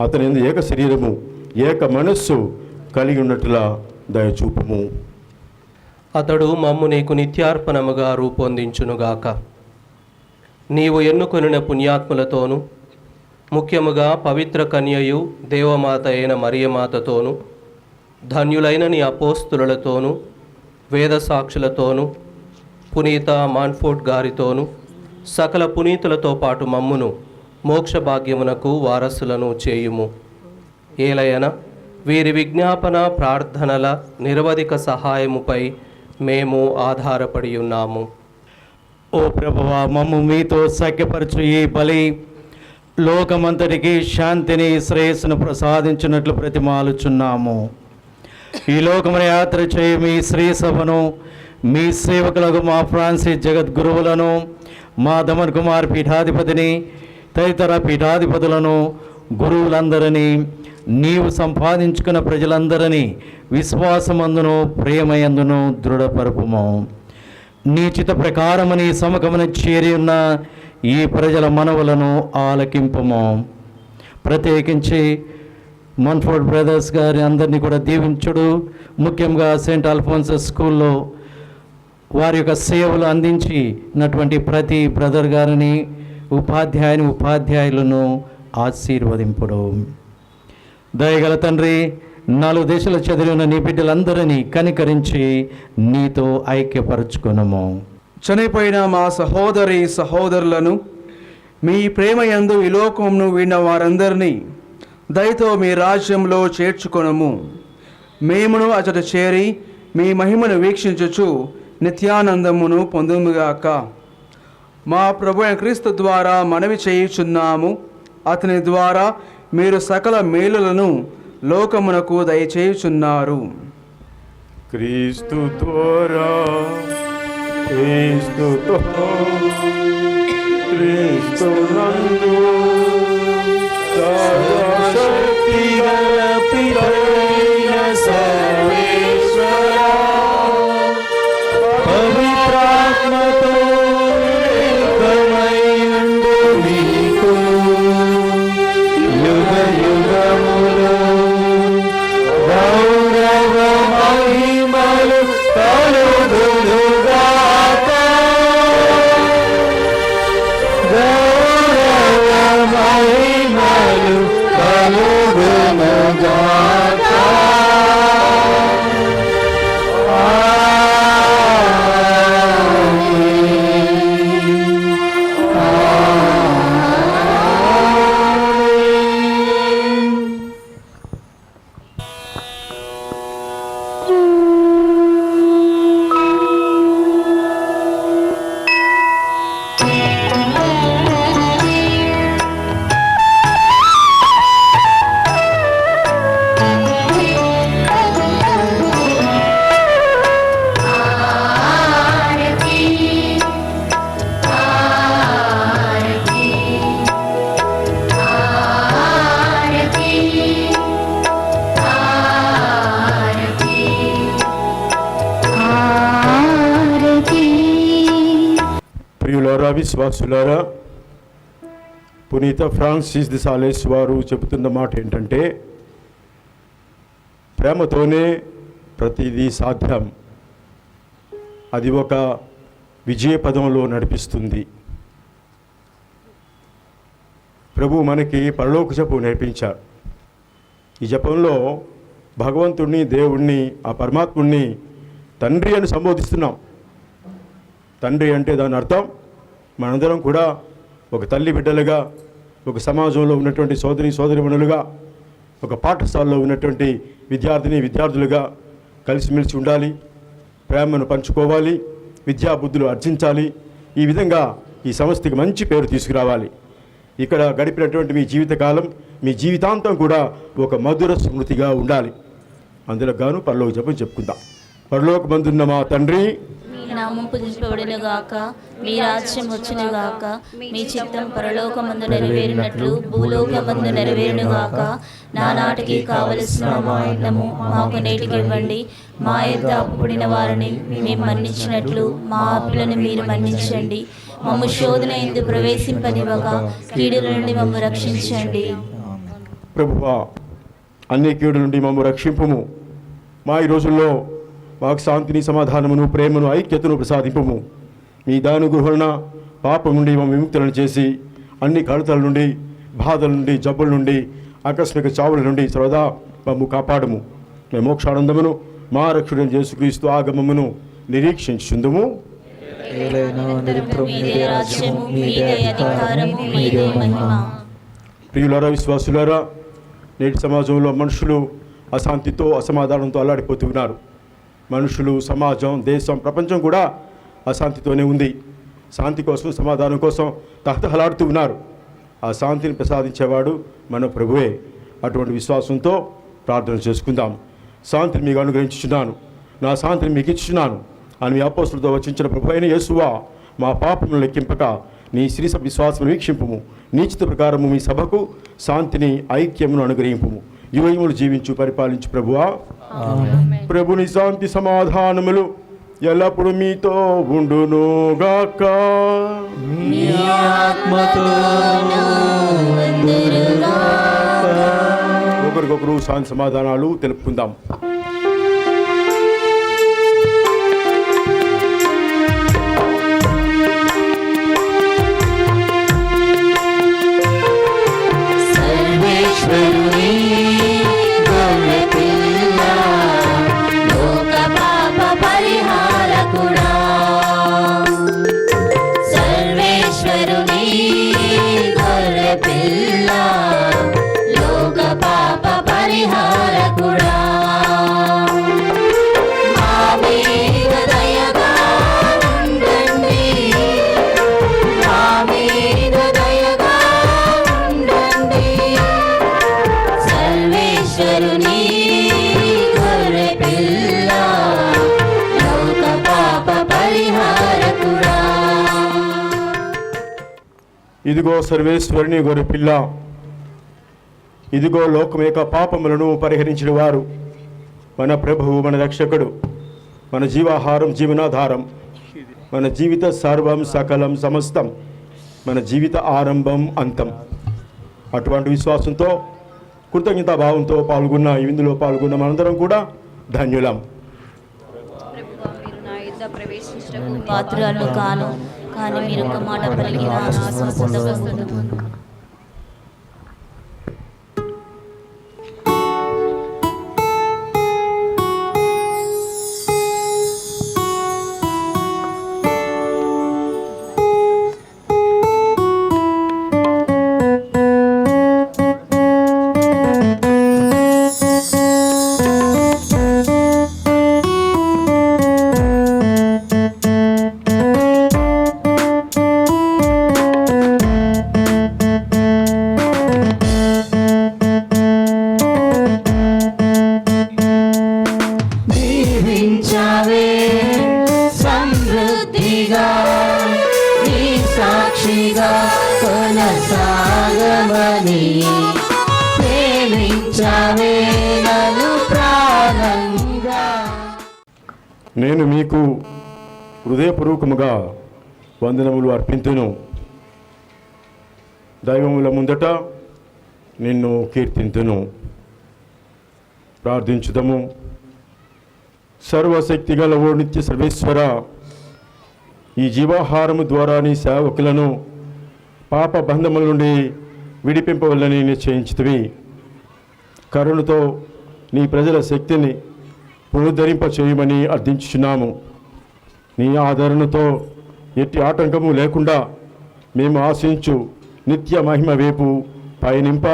అతని యందు ఏక శరీరము ఏక మనస్సు కలిగి ఉన్నట్లుగా దయచూపుము. అతడు మమ్ము నీకు నిత్యార్పణముగా రూపొందించునుగాక. నీవు ఎన్నుకొనిన పుణ్యాత్ములతోనూ ముఖ్యముగా పవిత్ర కన్యయు దేవమాత అయిన మరియమాతతోనూ ధన్యులైన నీ అపోస్తులతోనూ వేద సాక్షులతోనూ పునీత మాన్ఫోర్ట్ గారితోనూ సకల పునీతులతో పాటు మమ్మును మోక్ష భాగ్యమునకు వారసులను చేయుము. ఏలయన వీరి విజ్ఞాపన ప్రార్థనల నిరవధిక సహాయముపై మేము ఆధారపడి ఉన్నాము. ఓ ప్రభువా, మమ్ము మీతో సఖ్యపరచు ఈ బలి లోకమంతటికి శాంతిని శ్రేయస్సును ప్రసాదించినట్లు ప్రతిమాలుచున్నాము. ఈ లోకమున యాత్ర చేయి మీ శ్రీ సభను, మీ సేవకులకు మా ఫ్రాన్సిస్ జగద్గురువులను, మా దమన్ కుమార్ పీఠాధిపతిని, తదితర పీఠాధిపతులను, గురువులందరినీ, నీవు సంపాదించుకున్న ప్రజలందరినీ విశ్వాసమందును ప్రేమయందును దృఢపరుపుము. నీ చిత్త ప్రకారమని సముఖమున చేరి ఉన్న ఈ ప్రజల మనవులను ఆలకింపము. ప్రత్యేకించి మన్ఫోర్డ్ బ్రదర్స్ గారి అందరినీ కూడా దీవించుడు. ముఖ్యంగా సెయింట్ అల్ఫోన్సస్ స్కూల్లో వారి యొక్క సేవలు అందించినటువంటి ప్రతి బ్రదర్ గారిని, ఉపాధ్యాయులను ఆశీర్వదింపుడు. దయగల తండ్రి, 4 దేశాల చదివిన నీ బిడ్డలందరినీ కనికరించి నీతో ఐక్యపరచుకునము. చనిపోయిన మా సహోదరి సహోదరులను, మీ ప్రేమయందు ఈ లోకమును విన్న వారందరినీ దయతో మీ రాజ్యంలో చేర్చుకొనము. మేమును అచట చేరి మీ మహిమను వీక్షించుచు నిత్యానందమును పొందుముగాక. మా ప్రభు అయిన క్రీస్తు ద్వారా మనవి చేయుచున్నాము. అతని ద్వారా మీరు సకల మేలులను లోకమునకు దయచేయుచున్నారు. క్రీస్తు ద్వారా, క్రీస్తుతో, క్రీస్తునందు సర్వశక్తిగల పితైన సర్వేశ్వరా, పవిత్రాత్మతో ఏకమైయుండు నీకు యుగ యుగములు గౌరవ మహిమలు కలుగునుగాక. విశ్వాసులారా, పునీత ఫ్రాన్సిస్ ది సాలేస్ వారు చెబుతున్న మాట ఏంటంటే, ప్రేమతోనే ప్రతిదీ సాధ్యం. అది ఒక విజయ పదంలో నడిపిస్తుంది. ప్రభు మనకి పరలోక జపం నేర్పించారు. ఈ జపంలో భగవంతుణ్ణి, దేవుణ్ణి, ఆ పరమాత్ముణ్ణి తండ్రి అని సంబోధిస్తున్నాం. తండ్రి అంటే దాని అర్థం మనందరం కూడా ఒక తల్లి బిడ్డలుగా, ఒక సమాజంలో ఉన్నటువంటి సోదరిమణులుగా, ఒక పాఠశాలలో ఉన్నటువంటి విద్యార్థులుగా కలిసిమెలిసి ఉండాలి, ప్రేమను పంచుకోవాలి, విద్యాబుద్ధులు అర్జించాలి. ఈ విధంగా ఈ సంస్థకి మంచి పేరు తీసుకురావాలి. ఇక్కడ గడిపినటువంటి మీ జీవితకాలం, మీ జీవితాంతం కూడా ఒక మధుర స్మృతిగా ఉండాలి. అందులో గాను పరలోక జపం చెప్పుకుందాం. పరలోకమందున్న మా తండ్రి, మీ నామం పూజింపబడునుగాక, మీ రాజ్యం వచ్చునుగాక, మీ చిత్తం పరలోకమందు నెరవేరినట్లు భూలోకమందు నెరవేరునుగాక. నానాటికి కావలసిన మా అన్నము మాకు నేటికి ఇవ్వండి. మా యొద్ద అప్పుడిన వారిని మేము మన్నించినట్లు మా అప్పులను మీరు మన్నించండి. మమ్ము శోధన యందు ప్రవేశింపనివ్వక కీడుల నుండి మమ్ము రక్షించండి. ప్రభువా, అన్ని కీడుల నుండి మమ్ము రక్షింపుము. మా ఈ రోజుల్లో మాకు శాంతిని, సమాధానమును, ప్రేమను, ఐక్యతను ప్రసాదింపుము. మీ దానుగ్రహణ పాపం నుండి మమ్మ విముక్తులను చేసి అన్ని కడతల నుండి, బాధల నుండి, జబ్బుల నుండి, ఆకస్మిక చావుల నుండి సర్వదా మమ్ము కాపాడము. మేము మోక్షానందమును మా రక్షకుడైన యేసుక్రీస్తు ఆగమమును నిరీక్షించుందుము. ప్రియులారా, విశ్వాసులారా, నేటి సమాజంలో మనుషులు అశాంతితో, అసమాధానంతో అల్లాడిపోతున్నారు. మనుషులు, సమాజం, దేశం, ప్రపంచం కూడా అశాంతితోనే ఉంది. శాంతి కోసం, సమాధానం కోసం తహతహలాడుతూ ఉన్నారు. ఆ శాంతిని ప్రసాదించేవాడు మన ప్రభువే. అటువంటి విశ్వాసంతో ప్రార్థన చేసుకుందాం. శాంతిని మీకు అనుగ్రహించుచున్నాను, నా శాంతిని మీకు ఇచ్చుచున్నాను అని మీ అపోస్తులతో వచించిన ప్రభు అయిన యేసువా, మా పాపములను లెక్కింపక నీ శ్రీసభ విశ్వాసమును వీక్షింపుము. నీచిత ప్రకారము మీ సభకు శాంతిని, ఐక్యమును అనుగ్రహింపుము. యువయములు జీవించు, పరిపాలించు ప్రభువా. ప్రభుని శాంతి సమాధానములు ఎల్లప్పుడూ మీతో ఉండునుగాక. ఒకరికొకరు శాంతి సమాధానాలు తెలుపుకుందాం. ఇదిగో సర్వేశ్వరుని గొర్రె పిల్ల, ఇదిగో లోకమేక పాపములను పరిహరించిన వారు, మన ప్రభువు, మన రక్షకుడు, మన జీవాహారం, జీవనాధారం, మన జీవిత సర్వం, సకలం, సమస్తం, మన జీవిత ఆరంభం, అంతం. అటువంటి విశ్వాసంతో, కృతజ్ఞతాభావంతో ఇందులో పాల్గొన్న మనందరం కూడా ధన్యులం. పాత్రలు కాను, కానీ మీరు ఒక మాట పలికిన ఆశ్వాసం పొందవలెను. నేను మీకు హృదయపూర్వకముగా వందనములు అర్పింతును. దైవముల ముందట నిన్ను కీర్తింతును. ప్రార్థించుదము. సర్వశక్తి గల ఓ నిత్య సర్వేశ్వర, ఈ జీవాహారము ద్వారా నీ సేవకులను పాప బంధముల నుండి విడిపింపవలని నిశ్చయించితివి. కరుణతో నీ ప్రజల శక్తిని పునరుద్ధరింప చేయమని అర్థించుచున్నాము. నీ ఆదరణతో ఎట్టి ఆటంకము లేకుండా మేము ఆశించు నిత్య మహిమ వైపు పయనింప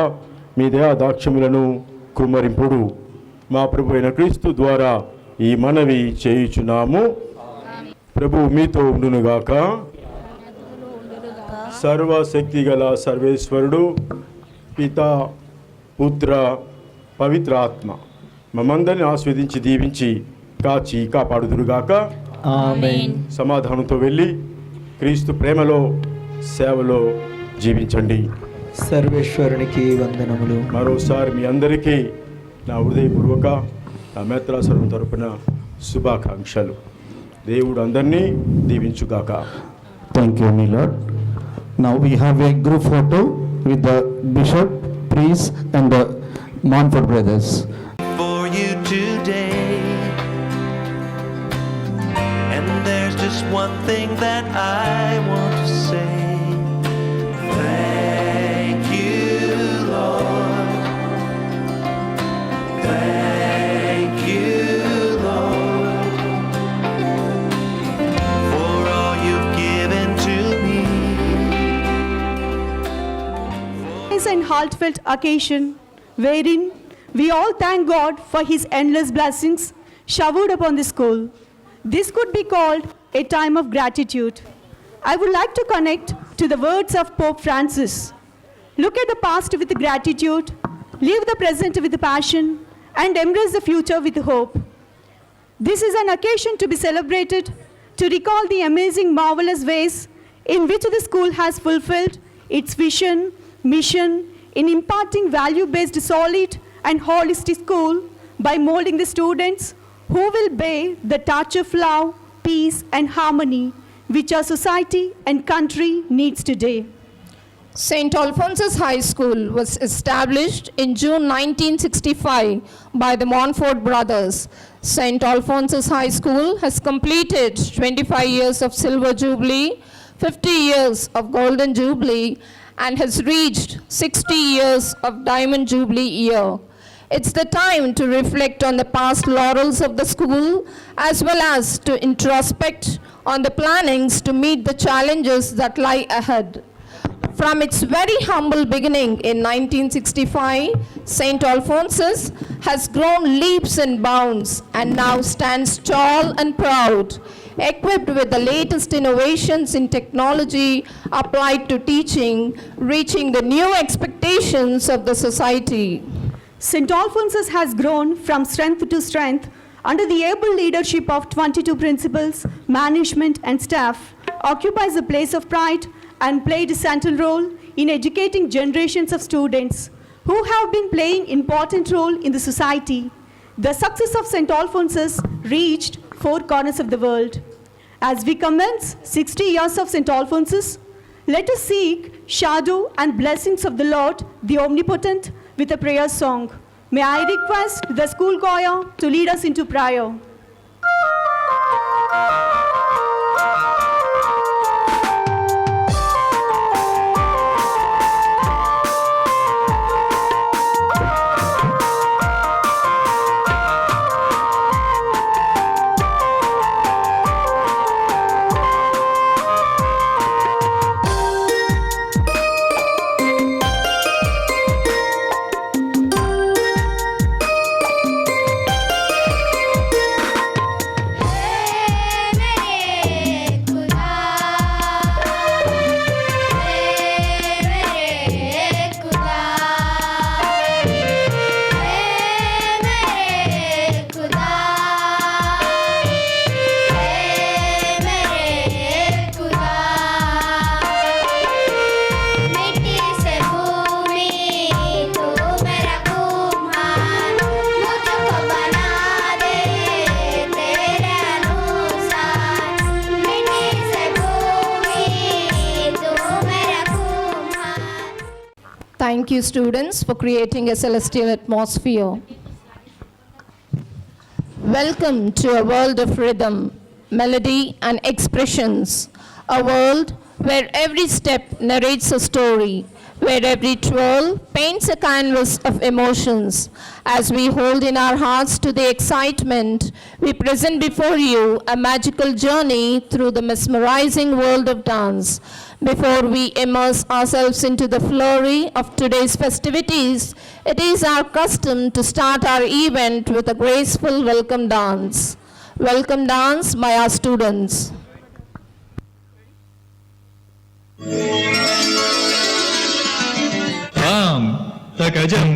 మీ దయా దాక్ష్యములను కుమ్మరింపుడు. మా ప్రభు అయిన క్రీస్తు ద్వారా ఈ మనవి చేయుచున్నాము. ప్రభు మీతో ఉండునుగాక. సర్వశక్తి గల సర్వేశ్వరుడు పిత, పుత్ర, పవిత్ర ఆత్మ మమ్మందరిని ఆస్వాదించి దీవించి కాచి కాపాడుదురుగాక. ఆమేన్. సమాధానంతో వెళ్ళి క్రీస్తు ప్రేమలో సేవలో జీవించండి. సర్వేశ్వరునికి వందనములు. మరోసారి మీ అందరికీ నా హృదయపూర్వక నా మేత్రాసనం తరపున శుభాకాంక్షలు. దేవుడు అందరినీ దీవించుగాక. Thank you, my Lord. Now we have a group photo with the bishop, priest and the Montfort brothers. For you today, and there's just one thing that I want to say. Thank you, Lord. Thank you, Lord, for all you've given to me. Is an heartfelt occasion wherein we all thank God for His endless blessings showered upon the school. This could be called a time of gratitude. I would like to connect to the words of Pope Francis. Look at the past with gratitude, live the present with passion, and embrace the future with hope. This is an occasion to be celebrated, to recall the amazing, marvelous ways in which the school has fulfilled its vision, mission in imparting value-based, solid, and holistic school by molding the students who will bear the touch of love, peace, and harmony which our society and country needs today. St. Alphonsus High School was established in June 1965 by the Montfort brothers. St. Alphonsus High School has completed 25 years of Silver Jubilee, 50 years of Golden Jubilee, and has reached 60 years of Diamond Jubilee year. It's the time to reflect on the past laurels of the school as well as to introspect on the plannings to meet the challenges that lie ahead. From its very humble beginning in 1965, St. Alphonsus has grown leaps and bounds and now stands tall and proud, equipped with the latest innovations in technology applied to teaching, reaching the new expectations of the society. St. Alphonsus has grown from strength to strength under the able leadership of 22 principals, management, and staff, occupies a place of pride and played a central role in educating generations of students who have been playing important role in the society. The success of St. Alphonsus reached 4 corners of the world. As we commence 60 years of St. Alphonsus, let us seek shadow and blessings of the Lord, the Omnipotent, with a prayer song. May I request the school choir to lead us into prayer. Thank you, students, for creating a celestial atmosphere. Welcome to a world of rhythm, melody, and expressions. A world where every step narrates a story, where every twirl paints a canvas of emotions. As we hold in our hearts to the excitement, we present before you a magical journey through the mesmerizing world of dance. Before we immerse ourselves into the flurry of today's festivities, it is our custom to start our event with a graceful welcome dance. Welcome dance by our students. Takajam,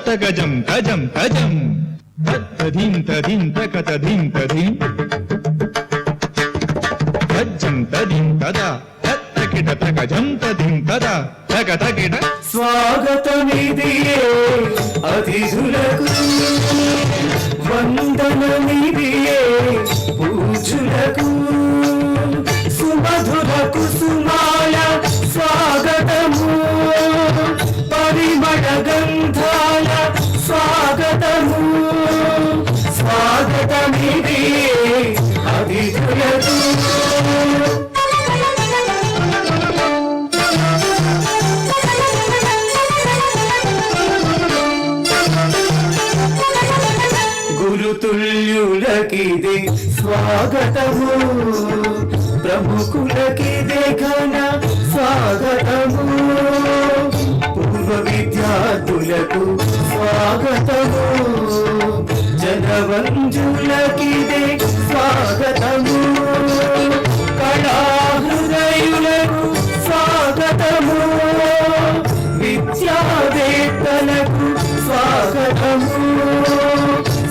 takajam, tajam, tajam, tadim, tadim, takatadim, tadim, tajam, tadim, tada, takita, takajam, tadim, tada, takatakita. స్వాగతమిదియే అతిథులకు వందనమిదియే పూజులకు సుమధుర కుసుమాల స్వాగతము పరిమళ గంధాల స్వాగతము స్వాగతమిదియే అతిథులకు గురుతుల్యులకిదే స్వాగతము ప్రముఖులకిదే ఘన స్వాగతము పూర్వ విద్యార్థులకు స్వాగతము జనవంజులకిదే స్వాగతము కళాహృదయులకు స్వాగతము విద్యావేత్తలకు స్వాగతము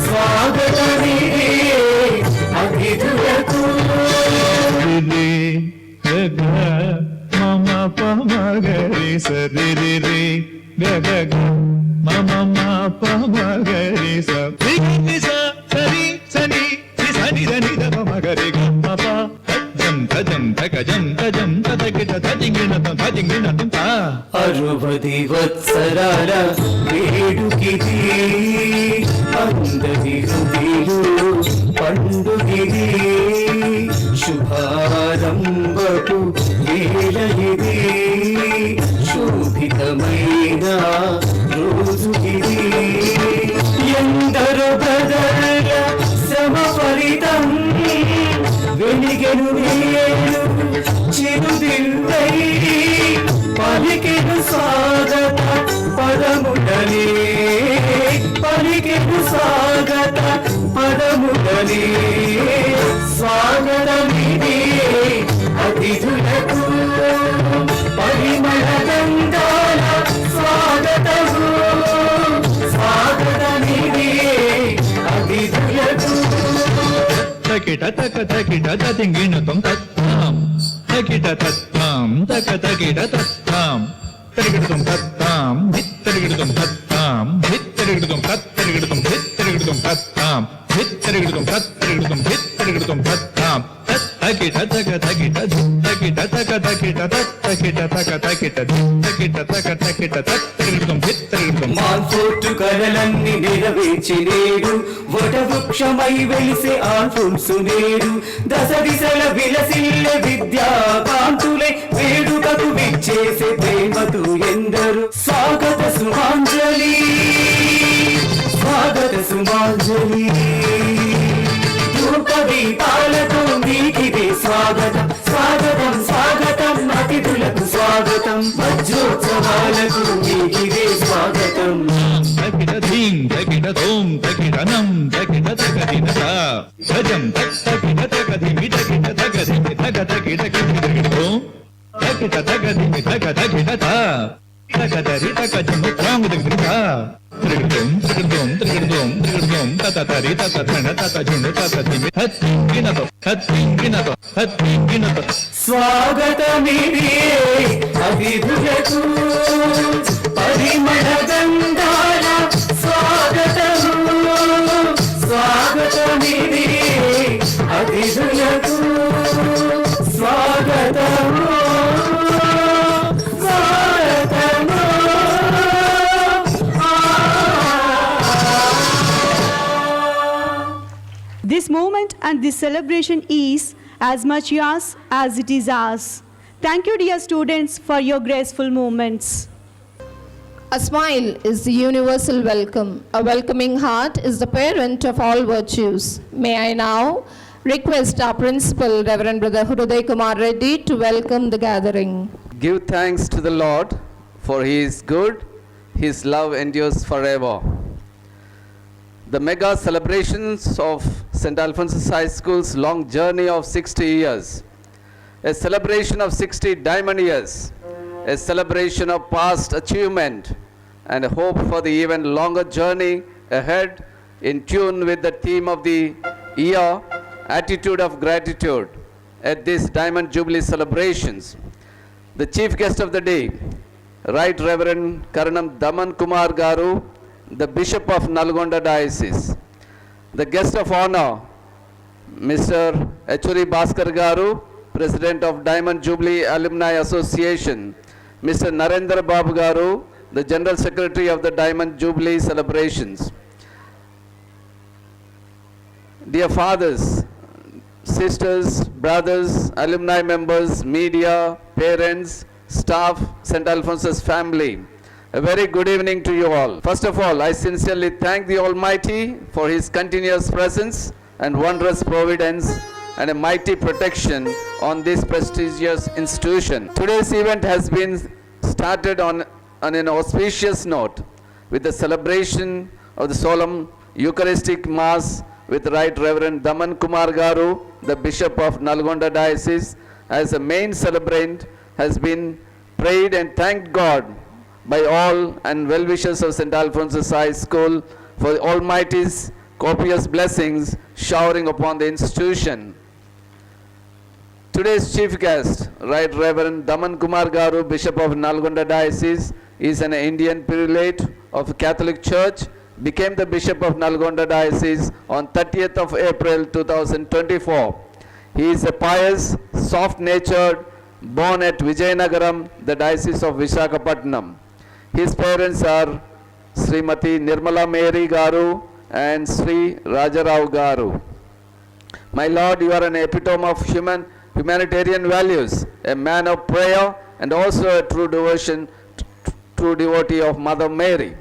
స్వాగతమే అతిథులకు మమ పమగరి సరి రి గగ మమ పమగరి సరి సరి సని సని దని ద మగరి గమ ప జం తజం తకజం తజం తదకిట తజింగిన తజింగిన త 60 వత్సరాల వేడుకిది అందరి హృదయులు పండుగిది శుభారంభపు వేళ ఇది శోభితమైన రోజు ఇది ఎందరో బ్రదర్ల శ్రమ ఫలితం వెలిగెను వేలు చిరుదిల్లై పలికెను స్వాగత పదముడనే పలికెను స్వాగత పదముడనే స్వాగతమిది అతిథులకు పరిమళ గంధాల స్వాగతము స్వాగతమిది అతిథులకు తకిట తక తకిట తతింగిన తం తత్తాం తకిట తత్తాం తక తకిట తత్తాం తరిగిడుతం తత్తాం హిత్తరిగిడుతం తత్తాం హిత్తరిగిడుతం తత్తరిగిడుతం హిత్తరిగిడుతం తత్తాం హిత్తరిగిడుతం తత్తరిగిడుతం హిత్తరిగిడుతం తత్తాం తకిట తక తకిట తకిట తక తకిట తకిట తక తకిట తకిట తక తకిట తత్తరిగిడుతం హిత్తరిగిడుతం మాల్ఫోర్టు కలలన్నీ నెరవేర్చి నేడు వటవృక్షమై వెలిసే ఆల్ఫోన్సు నేడు దశ దిశల విలసిల్ల విద్యా కాంతులే వేడుకకు విచ్చేసే ప్రేమతో ఎందరు స్వాగత సుమాంజలి స్వాగత సుమాంజలి ధూపదీపాలతో మీకిదే స్వాగతం స్వాగతం స్వాగతం అతిథులకు స్వాగతం వజ్రోత్సవాలకు మీకిదే స్వాగతం తకిట ధీం తకిట ధూం తకిట నం తకిట తకదిన గజం తకిట తకదిమి తకిట తకదిమి తక తకిట కిటికిటో తకిట తకదిమి తక తకిట తకదరి తకజము త్రాంగు దగ్గర త్రిగడం త్రిగడం త్రిగడం త్రిగడం తతరి తతన తతజును తతదిమి హత్తింగినతో హత్తింగినతో హత్తింగినతో స్వాగతమిది అతిథులకు పరిమళ గంధాల స్వాగతము స్వాగతమిది అతిథులకు స్వాగతము స్వాగతం and this celebration is as much yours as it is ours. Thank you, dear students, for your graceful moments. A smile is the universal welcome. A welcoming heart is the parent of all virtues. May I now request our principal, Reverend Brother Huruday Kumar Reddy, to welcome the gathering. Give thanks to the Lord, for He is good, His love endures forever. The mega celebrations of St. Alphonsus High School's long journey of 60 years, a celebration of 60 diamond years, a celebration of past achievement, and a hope for the even longer journey ahead, in tune with the theme of the year, attitude of gratitude, at this Diamond Jubilee celebrations. The chief guest of the day, Right Reverend Karanam Daman Kumar Garu, the Bishop of Nalgonda Diocese. The guest of honor, Mr. Achuri Bhaskar Garu, President of Diamond Jubilee Alumni Association. Mr. Narendra Babu Garu, the General Secretary of the Diamond Jubilee celebrations. Dear fathers, sisters, brothers, alumni members, media, parents, staff, St. Alphonsus family, a very good evening to you all. First of all, I sincerely thank the Almighty for His continuous presence and wondrous providence and a mighty protection on this prestigious institution. Today's event has been started on an auspicious note with the celebration of the solemn Eucharistic Mass with Right Reverend Daman Kumar Garu, the Bishop of Nalgonda Diocese, as a main celebrant, has been prayed and thanked God by all and well-wishers of St. Alphonsus High School for the Almighty's copious blessings showering upon the institution. Today's chief guest, Right Reverend Daman Kumar Garu, Bishop of Nalgonda Diocese, is an Indian prelate of Catholic Church, became the Bishop of Nalgonda Diocese on 30th of April 2024. He is a pious, soft-natured, born at Vijayanagaram, the Diocese of Visakhapatnam. His parents are Srimati Nirmala Mary Garu and Sri Rajarao Garu. My Lord, you are an epitome of humanitarian values, a man of prayer, and also a true devotee of Mother Mary.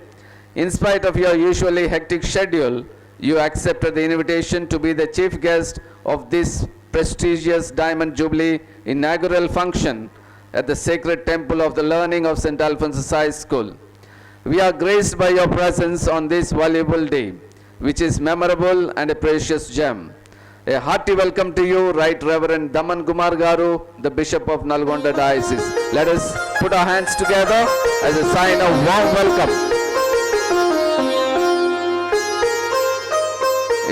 In spite of your usually hectic schedule, you accepted the invitation to be the chief guest of this prestigious Diamond Jubilee inaugural function at the Sacred Temple of the Learning of St. Alphonsus High School. We are graced by your presence on this valuable day, which is memorable and a precious gem. A hearty welcome to you, Right Reverend Daman Kumar Garu, the Bishop of Nalgonda Diocese. Let us put our hands together as a sign of warm welcome.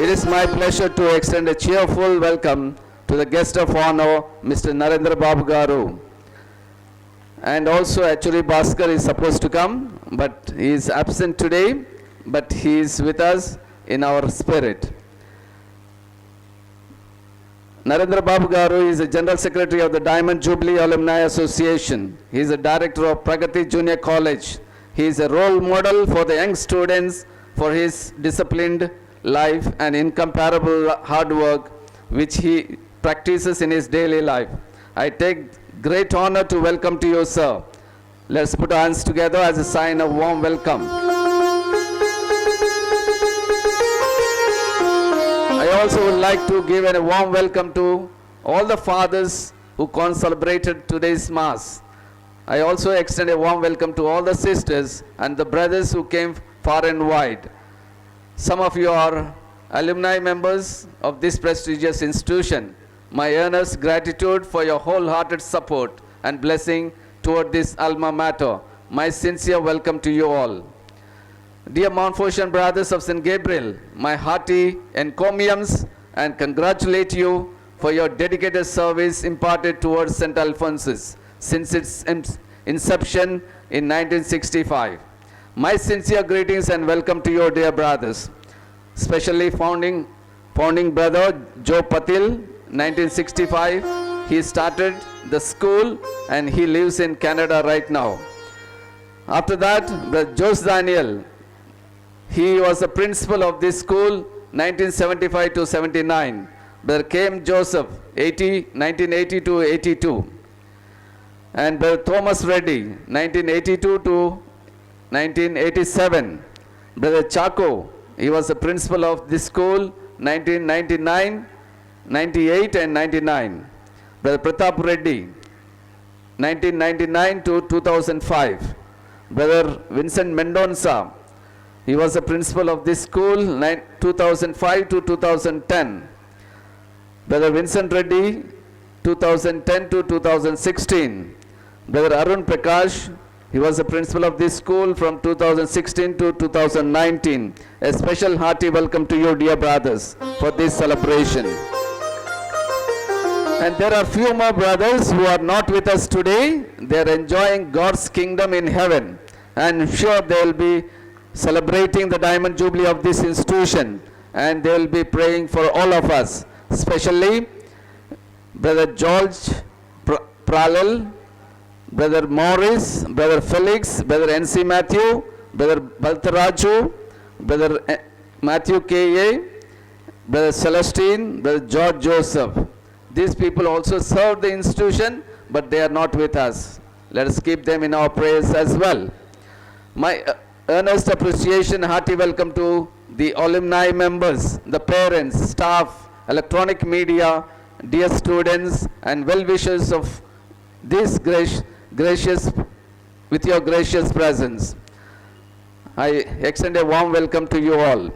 It is my pleasure to extend a cheerful welcome to the guest of honor, Mr. Narendra Babu Garu. And also Achuri Bhaskar is supposed to come, but he is absent today, but he is with us in our spirit. Narendra Babu Garu is the General Secretary of the Diamond Jubilee Alumni Association. He is the Director of Pragati Junior College. He is a role model for the young students for his disciplined life and incomparable hard work which he practices in his daily life. I take great honor to welcome to you, sir. Let's put our hands together as a sign of warm welcome. I also would like to give a warm welcome to all the fathers who celebrated today's Mass. I also extend a warm welcome to all the sisters and the brothers who came far and wide. Some of you are alumni members of this prestigious institution. My earnest gratitude for your wholehearted support and blessing toward this alma mater. My sincere welcome to you all. Dear Montfort brothers of St. Gabriel, my hearty encomiums and congratulate you for your dedicated service imparted towards St. Alphonsus since its inception in 1965. My sincere greetings and welcome to your dear brothers, especially founding brother Joe Patil, 1965. He started the school and he lives in Canada right now. After that, brother Jose Daniel, he was the principal of this school 1975 to 79. Brother K.M. Joseph, 1980 to 82. And Brother Thomas Reddy, 1982 to 1987. Brother Chaco, he was the principal of this school, 1999, 98 and 99. Brother Pratap Reddy, 1999 to 2005. Brother Vincent Mendonça, he was the principal of this school, 2005 to 2010. Brother Vincent Reddy, 2010 to 2016. Brother Arun Prakash, he was the principal of this school from 2016 to 2019. A special hearty welcome to you, dear brothers, for this celebration. And there are few more brothers who are not with us today. They are enjoying God's kingdom in heaven. And I'm sure they will be celebrating the Diamond Jubilee of this institution. And they will be praying for all of us, especially Brother George Pralal, Brother Morris, Brother Felix, Brother N.C. Matthew, Brother Baltaraju, Brother Matthew K.A., Brother Celestine, Brother George Joseph. These people also serve the institution, but they are not with us. Let us keep them in our prayers as well. My earnest appreciation, hearty welcome to the alumni members, the parents, staff, electronic media, dear students, and well-wishers of this gracious, with your gracious presence. I extend a warm welcome to you all.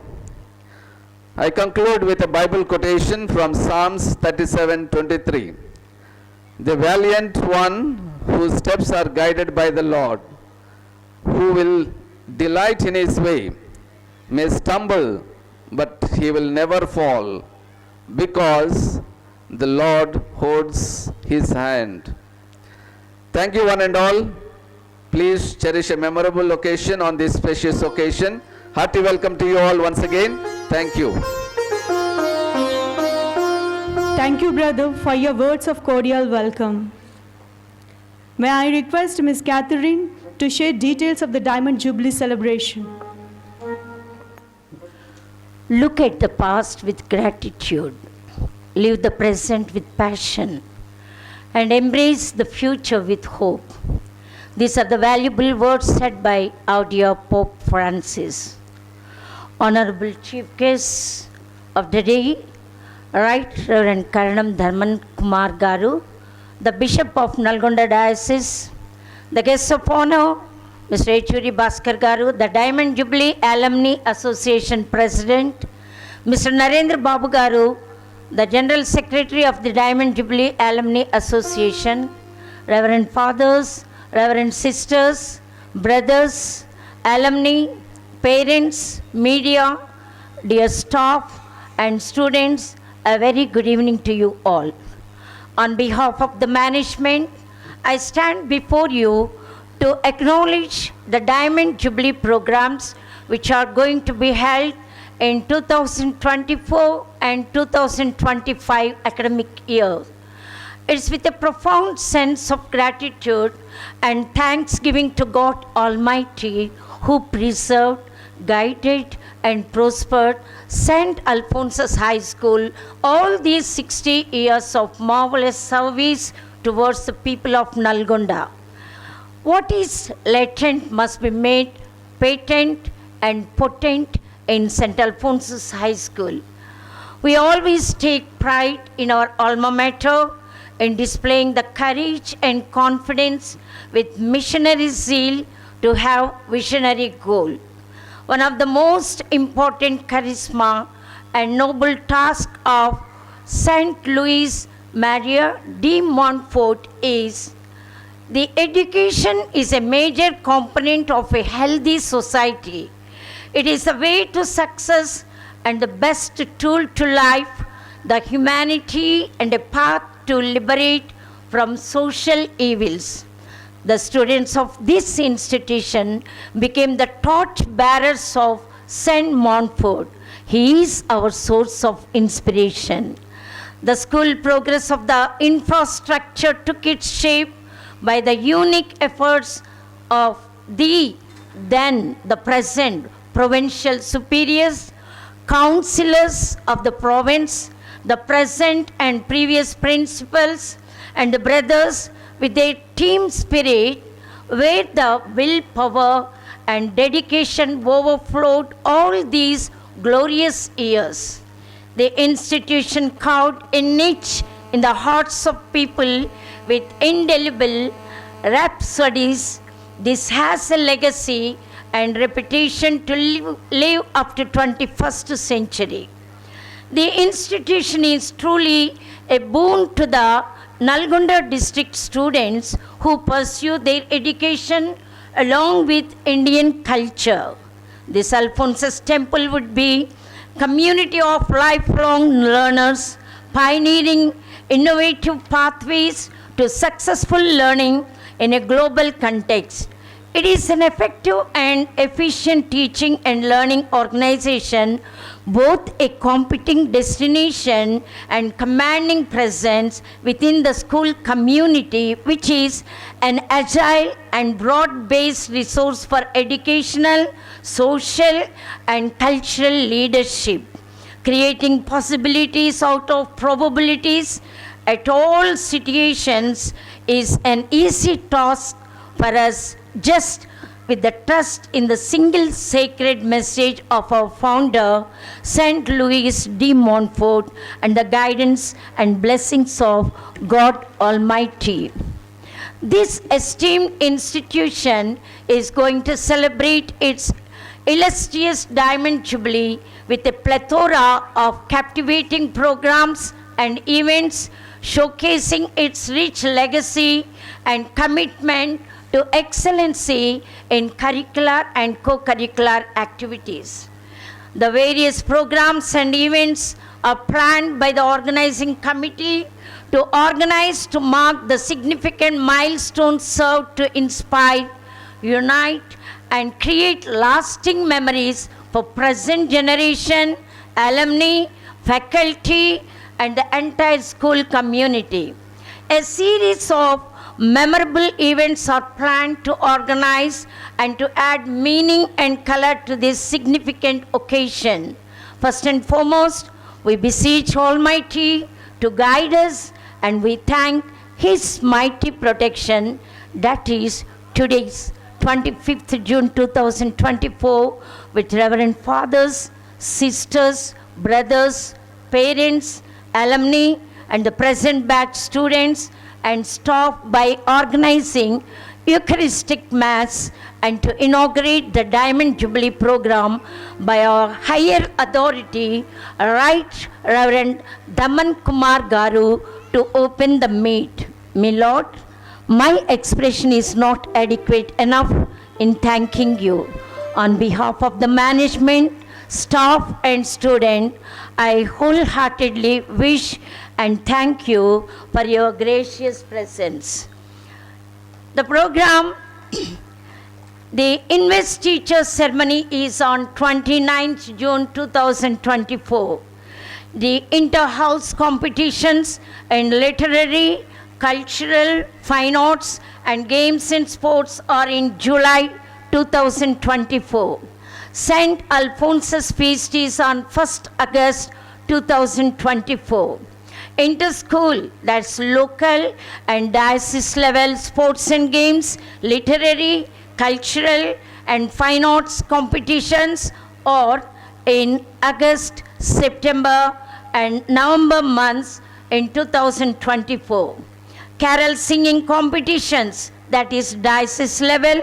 I conclude with a Bible quotation from Psalms 37:23. The valiant one whose steps are guided by the Lord, who will delight in his way, may stumble, but he will never fall, because the Lord holds his hand. Thank you, one and all. Please cherish a memorable occasion on this precious occasion. Hearty welcome to you all once again. Thank you. Thank you, brother, for your words of cordial welcome. May I request Ms. Catherine to share details of the Diamond Jubilee celebration. Look at the past with gratitude. Live the present with passion. And embrace the future with hope. These are the valuable words said by our dear Pope Francis. Honorable Chief Guest of the day, Right Reverend Karanam Dharman Kumar Garu, the Bishop of Nalgonda Diocese, the guests of honor, Mr. Echuri Bhaskar Garu, the Diamond Jubilee Alumni Association President, Mr. Narendra Babu Garu, the General Secretary of the Diamond Jubilee Alumni Association, Reverend Fathers, Reverend Sisters, Brothers, Alumni, Parents, Media, dear staff and students, a very good evening to you all. On behalf of the management, I stand before you to acknowledge the Diamond Jubilee programs which are going to be held in 2024 and 2025 academic year. It's with a profound sense of gratitude and thanksgiving to God Almighty who preserved, guided and prospered St. Alphonsus High School all these 60 years of marvelous service towards the people of Nalgonda. What is latent must be made patent and potent in St. Alphonsus High School. We always take pride in our alma mater in displaying the courage and confidence with missionary zeal to have visionary goal. One of the most important charisma and noble task of Saint Louis Maria de Montfort is the education is a major component of a healthy society. It is the way to success and the best tool to life, the humanity and a path to liberate from social evils. The students of this institution became the torch bearers of Saint Montfort. He is our source of inspiration. The school progress of the infrastructure took its shape by the unique efforts of the present provincial superiors, councillors of the province, the present and previous principals, and the brothers with their team spirit, where the willpower and dedication overflowed all these glorious years. The institution carved a niche in the hearts of people with indelible rhapsodies. This has a legacy and reputation to live up to 21st century. The institution is truly a boon to the Nalgonda district students who pursue their education along with Indian culture. This Alphonsus Temple would be community of lifelong learners, pioneering innovative pathways to successful learning in a global context. It is an effective and efficient teaching and learning organization, both a competing destination and commanding presence within the school community, which is an agile and broad-based resource for educational, social, and cultural leadership, creating possibilities out of probabilities at all situations is an easy task for us, just with the trust in the single sacred message of our founder, Saint Louis de Montfort, and the guidance and blessings of God Almighty. This esteemed institution is going to celebrate its illustrious Diamond Jubilee with a plethora of captivating programs and events showcasing its rich legacy and commitment to excellency in curricular and co-curricular activities. The various programs and events are planned by the organizing committee to organize to mark the significant milestones served to inspire, unite, and create lasting memories for present generation, alumni, faculty, and the entire school community. A series of memorable events are planned to organize and to add meaning and color to this significant occasion. First and foremost, we beseech Almighty to guide us, and we thank His mighty protection, that is today's 25th June 2024, with Reverend Fathers, Sisters, Brothers, Parents, Alumni, and the present batch students and staff by organizing Eucharistic Mass and to inaugurate the Diamond Jubilee program by our higher authority, Right Reverend Daman Kumar Garu, to open the meet. My Lord, my expression is not adequate enough in thanking you. On behalf of the management, staff and student, I wholeheartedly wish and thank you for your gracious presence. The program, the Invest Teachers Ceremony is on 29th June 2024. The inter-house competitions in literary, cultural, fine arts and games and sports are in July 2024. St. Alphonsus Feast is on 1st August 2024. Inter-school, that's local and diocese level sports and games, literary, cultural and fine arts competitions are in August, September and November months in 2024. Carol singing competitions, that is diocese level,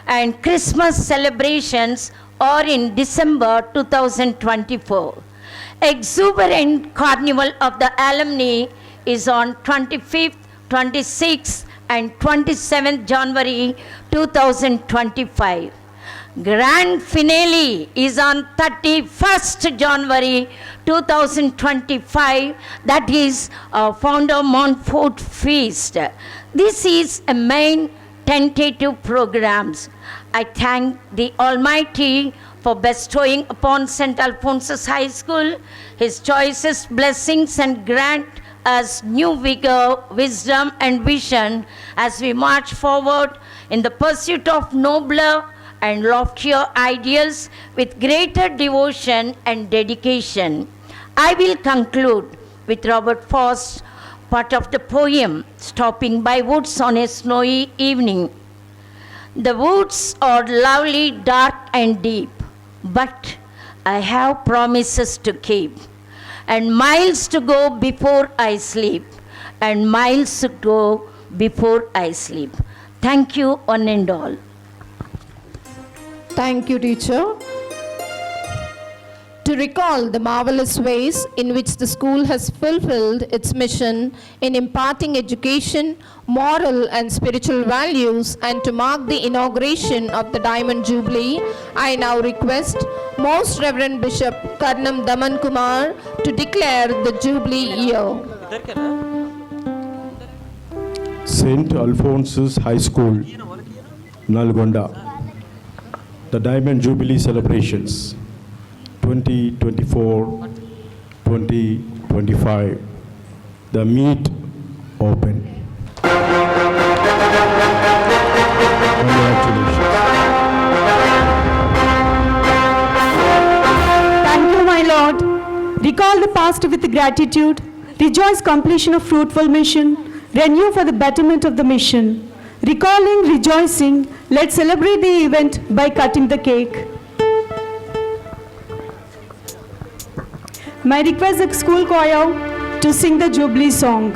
and Christmas celebrations are in December 2024. Exuberant Carnival of the Alumni is on 25th, 26th and 27th January 2025. Grand finale is on 31st January 2025, that is Founder Montfort Feast. This is a main tentative programs. I thank the Almighty for bestowing upon St. Alphonsus High School His choicest blessings and grant us new vigor, wisdom and vision as we march forward in the pursuit of nobler and loftier ideals with greater devotion and dedication. I will conclude with Robert Frost, part of the poem, Stopping by Woods on a Snowy Evening. The woods are lovely, dark and deep, but I have promises to keep, and miles to go before I sleep, and miles to go before I sleep. Thank you, one and all. Thank you, teacher. To recall the marvelous ways in which the school has fulfilled its mission in imparting education, moral and spiritual values, and to mark the inauguration of the Diamond Jubilee, I now request Most Reverend Bishop Karnam Daman Kumar to declare the Jubilee year. St. Alphonsus High School, Nalgonda, the Diamond Jubilee celebrations 2024-2025. The meet open. Congratulations. Thank you, my Lord. Recall the past with gratitude. Rejoice completion of fruitful mission. Renew for the betterment of the mission. Recalling, rejoicing, let's celebrate the event by cutting the cake. May I request the school choir to sing the Jubilee song.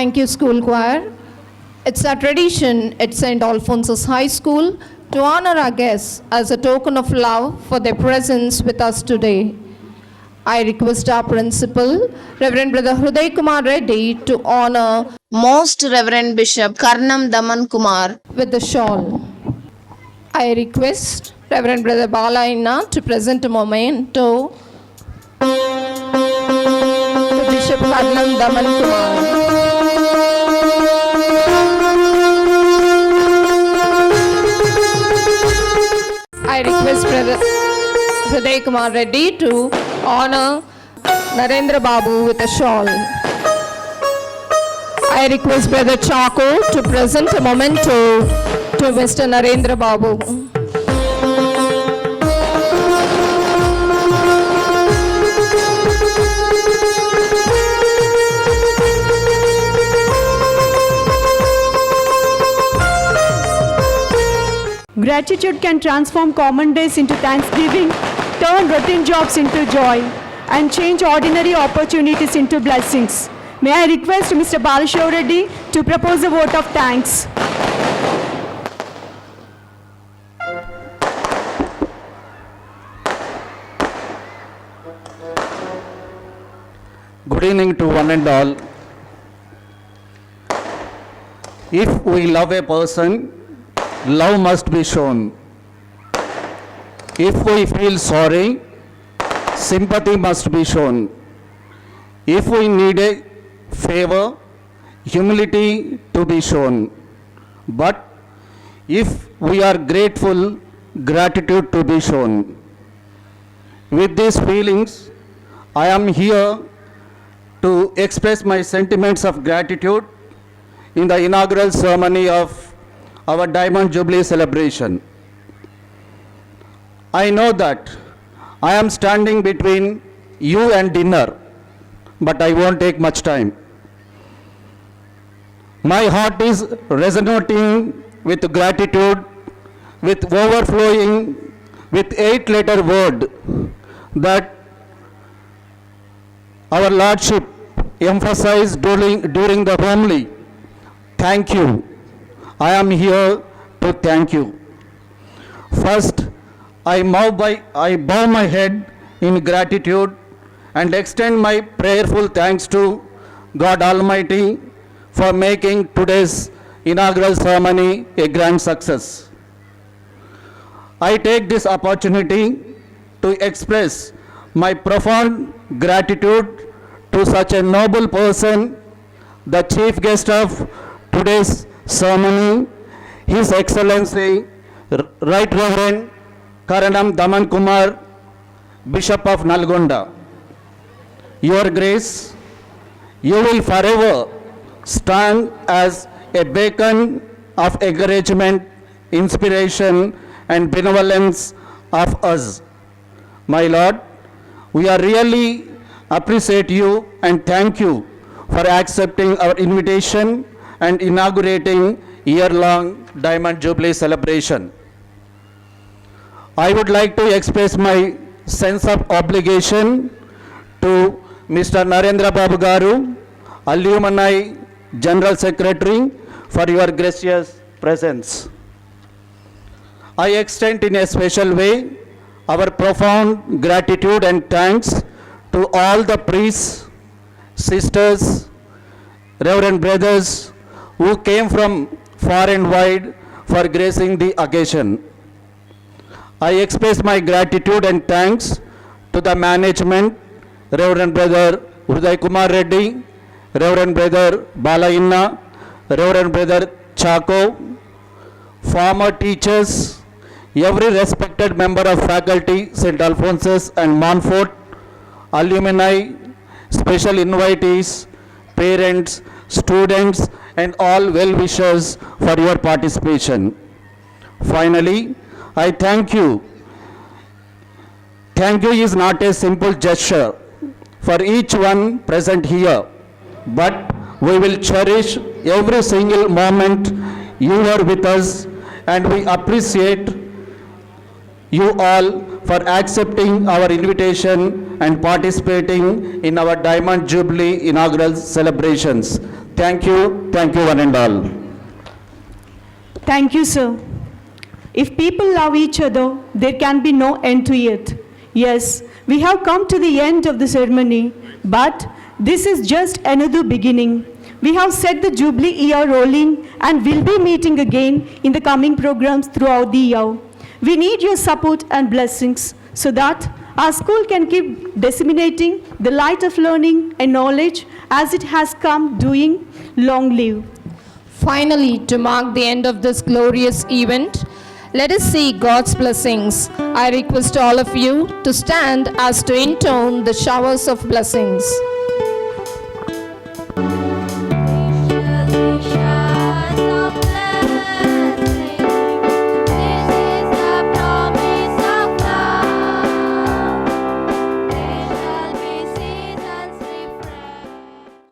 Thank you, school choir. It's a tradition at St. Alphonsus High School to honor our guests as a token of love for their presence with us today. I request our principal, Reverend Brother Hruday Kumar Reddy, to honor Most Reverend Bishop Karnam Daman Kumar with the shawl. I request Reverend Brother Balaina to present a memento to Bishop Karnam Daman Kumar. I request Brother Hruday Kumar Reddy to honor Narendra Babu with a shawl. I request Brother Chako to present a memento to Mr. Narendra Babu. Gratitude can transform common days into thanksgiving, turn routine jobs into joy, and change ordinary opportunities into blessings. May I request Mr. Balashav Reddy to propose a vote of thanks. Good evening to one and all. If we love a person, love must be shown. If we feel sorry, sympathy must be shown. If we need a favor, humility to be shown. But if we are grateful, gratitude to be shown. With these feelings, I am here to express my sentiments of gratitude in the inaugural ceremony of our Diamond Jubilee celebration. I know that I am standing between you and dinner, but I won't take much time. My heart is resonating with gratitude, with overflowing, with 8-letter word that our Lordship emphasized during the homily. Thank you. I am here to thank you. First, I bow my head in gratitude and extend my prayerful thanks to God Almighty for making today's inaugural ceremony a grand success. I take this opportunity to express my profound gratitude to such a noble person, the chief guest of today's ceremony, His Excellency Right Reverend Karanam Daman Kumar, Bishop of Nalgonda. Your Grace, you will forever stand as a beacon of encouragement, inspiration, and benevolence of us. My Lord, we are really appreciate you and thank you for accepting our invitation and inaugurating year-long Diamond Jubilee celebration. I would like to express my sense of obligation to Mr. Narendra Babu Garu, Alumni General Secretary, for your gracious presence. I extend in a special way our profound gratitude and thanks to all the priests, sisters, reverend brothers who came from far and wide for gracing the occasion. I express my gratitude and thanks to the management, Reverend Brother Uday Kumar Reddy, Reverend Brother Bala Inna, Reverend Brother Chako, former teachers, every respected member of faculty, St. Alphonsus and Montfort, alumni, special invitees, parents, students, and all well-wishers for your participation. Finally, I thank you. Thank you is not a simple gesture for each one present here, but we will cherish every single moment you are with us, and we appreciate you all for accepting our invitation and participating in our Diamond Jubilee inaugural celebrations. Thank you one and all. Thank you, sir. If people love each other, there can be no end to it. Yes, we have come to the end of the ceremony, but this is just another beginning. We have set the Jubilee year rolling and will be meeting again in the coming programs throughout the year. We need your support and blessings so that our school can keep disseminating the light of learning and knowledge as it has come doing. Long live. Finally, to mark the end of this glorious event, let us seek God's blessings. I request all of you to stand as to intone the showers of blessings.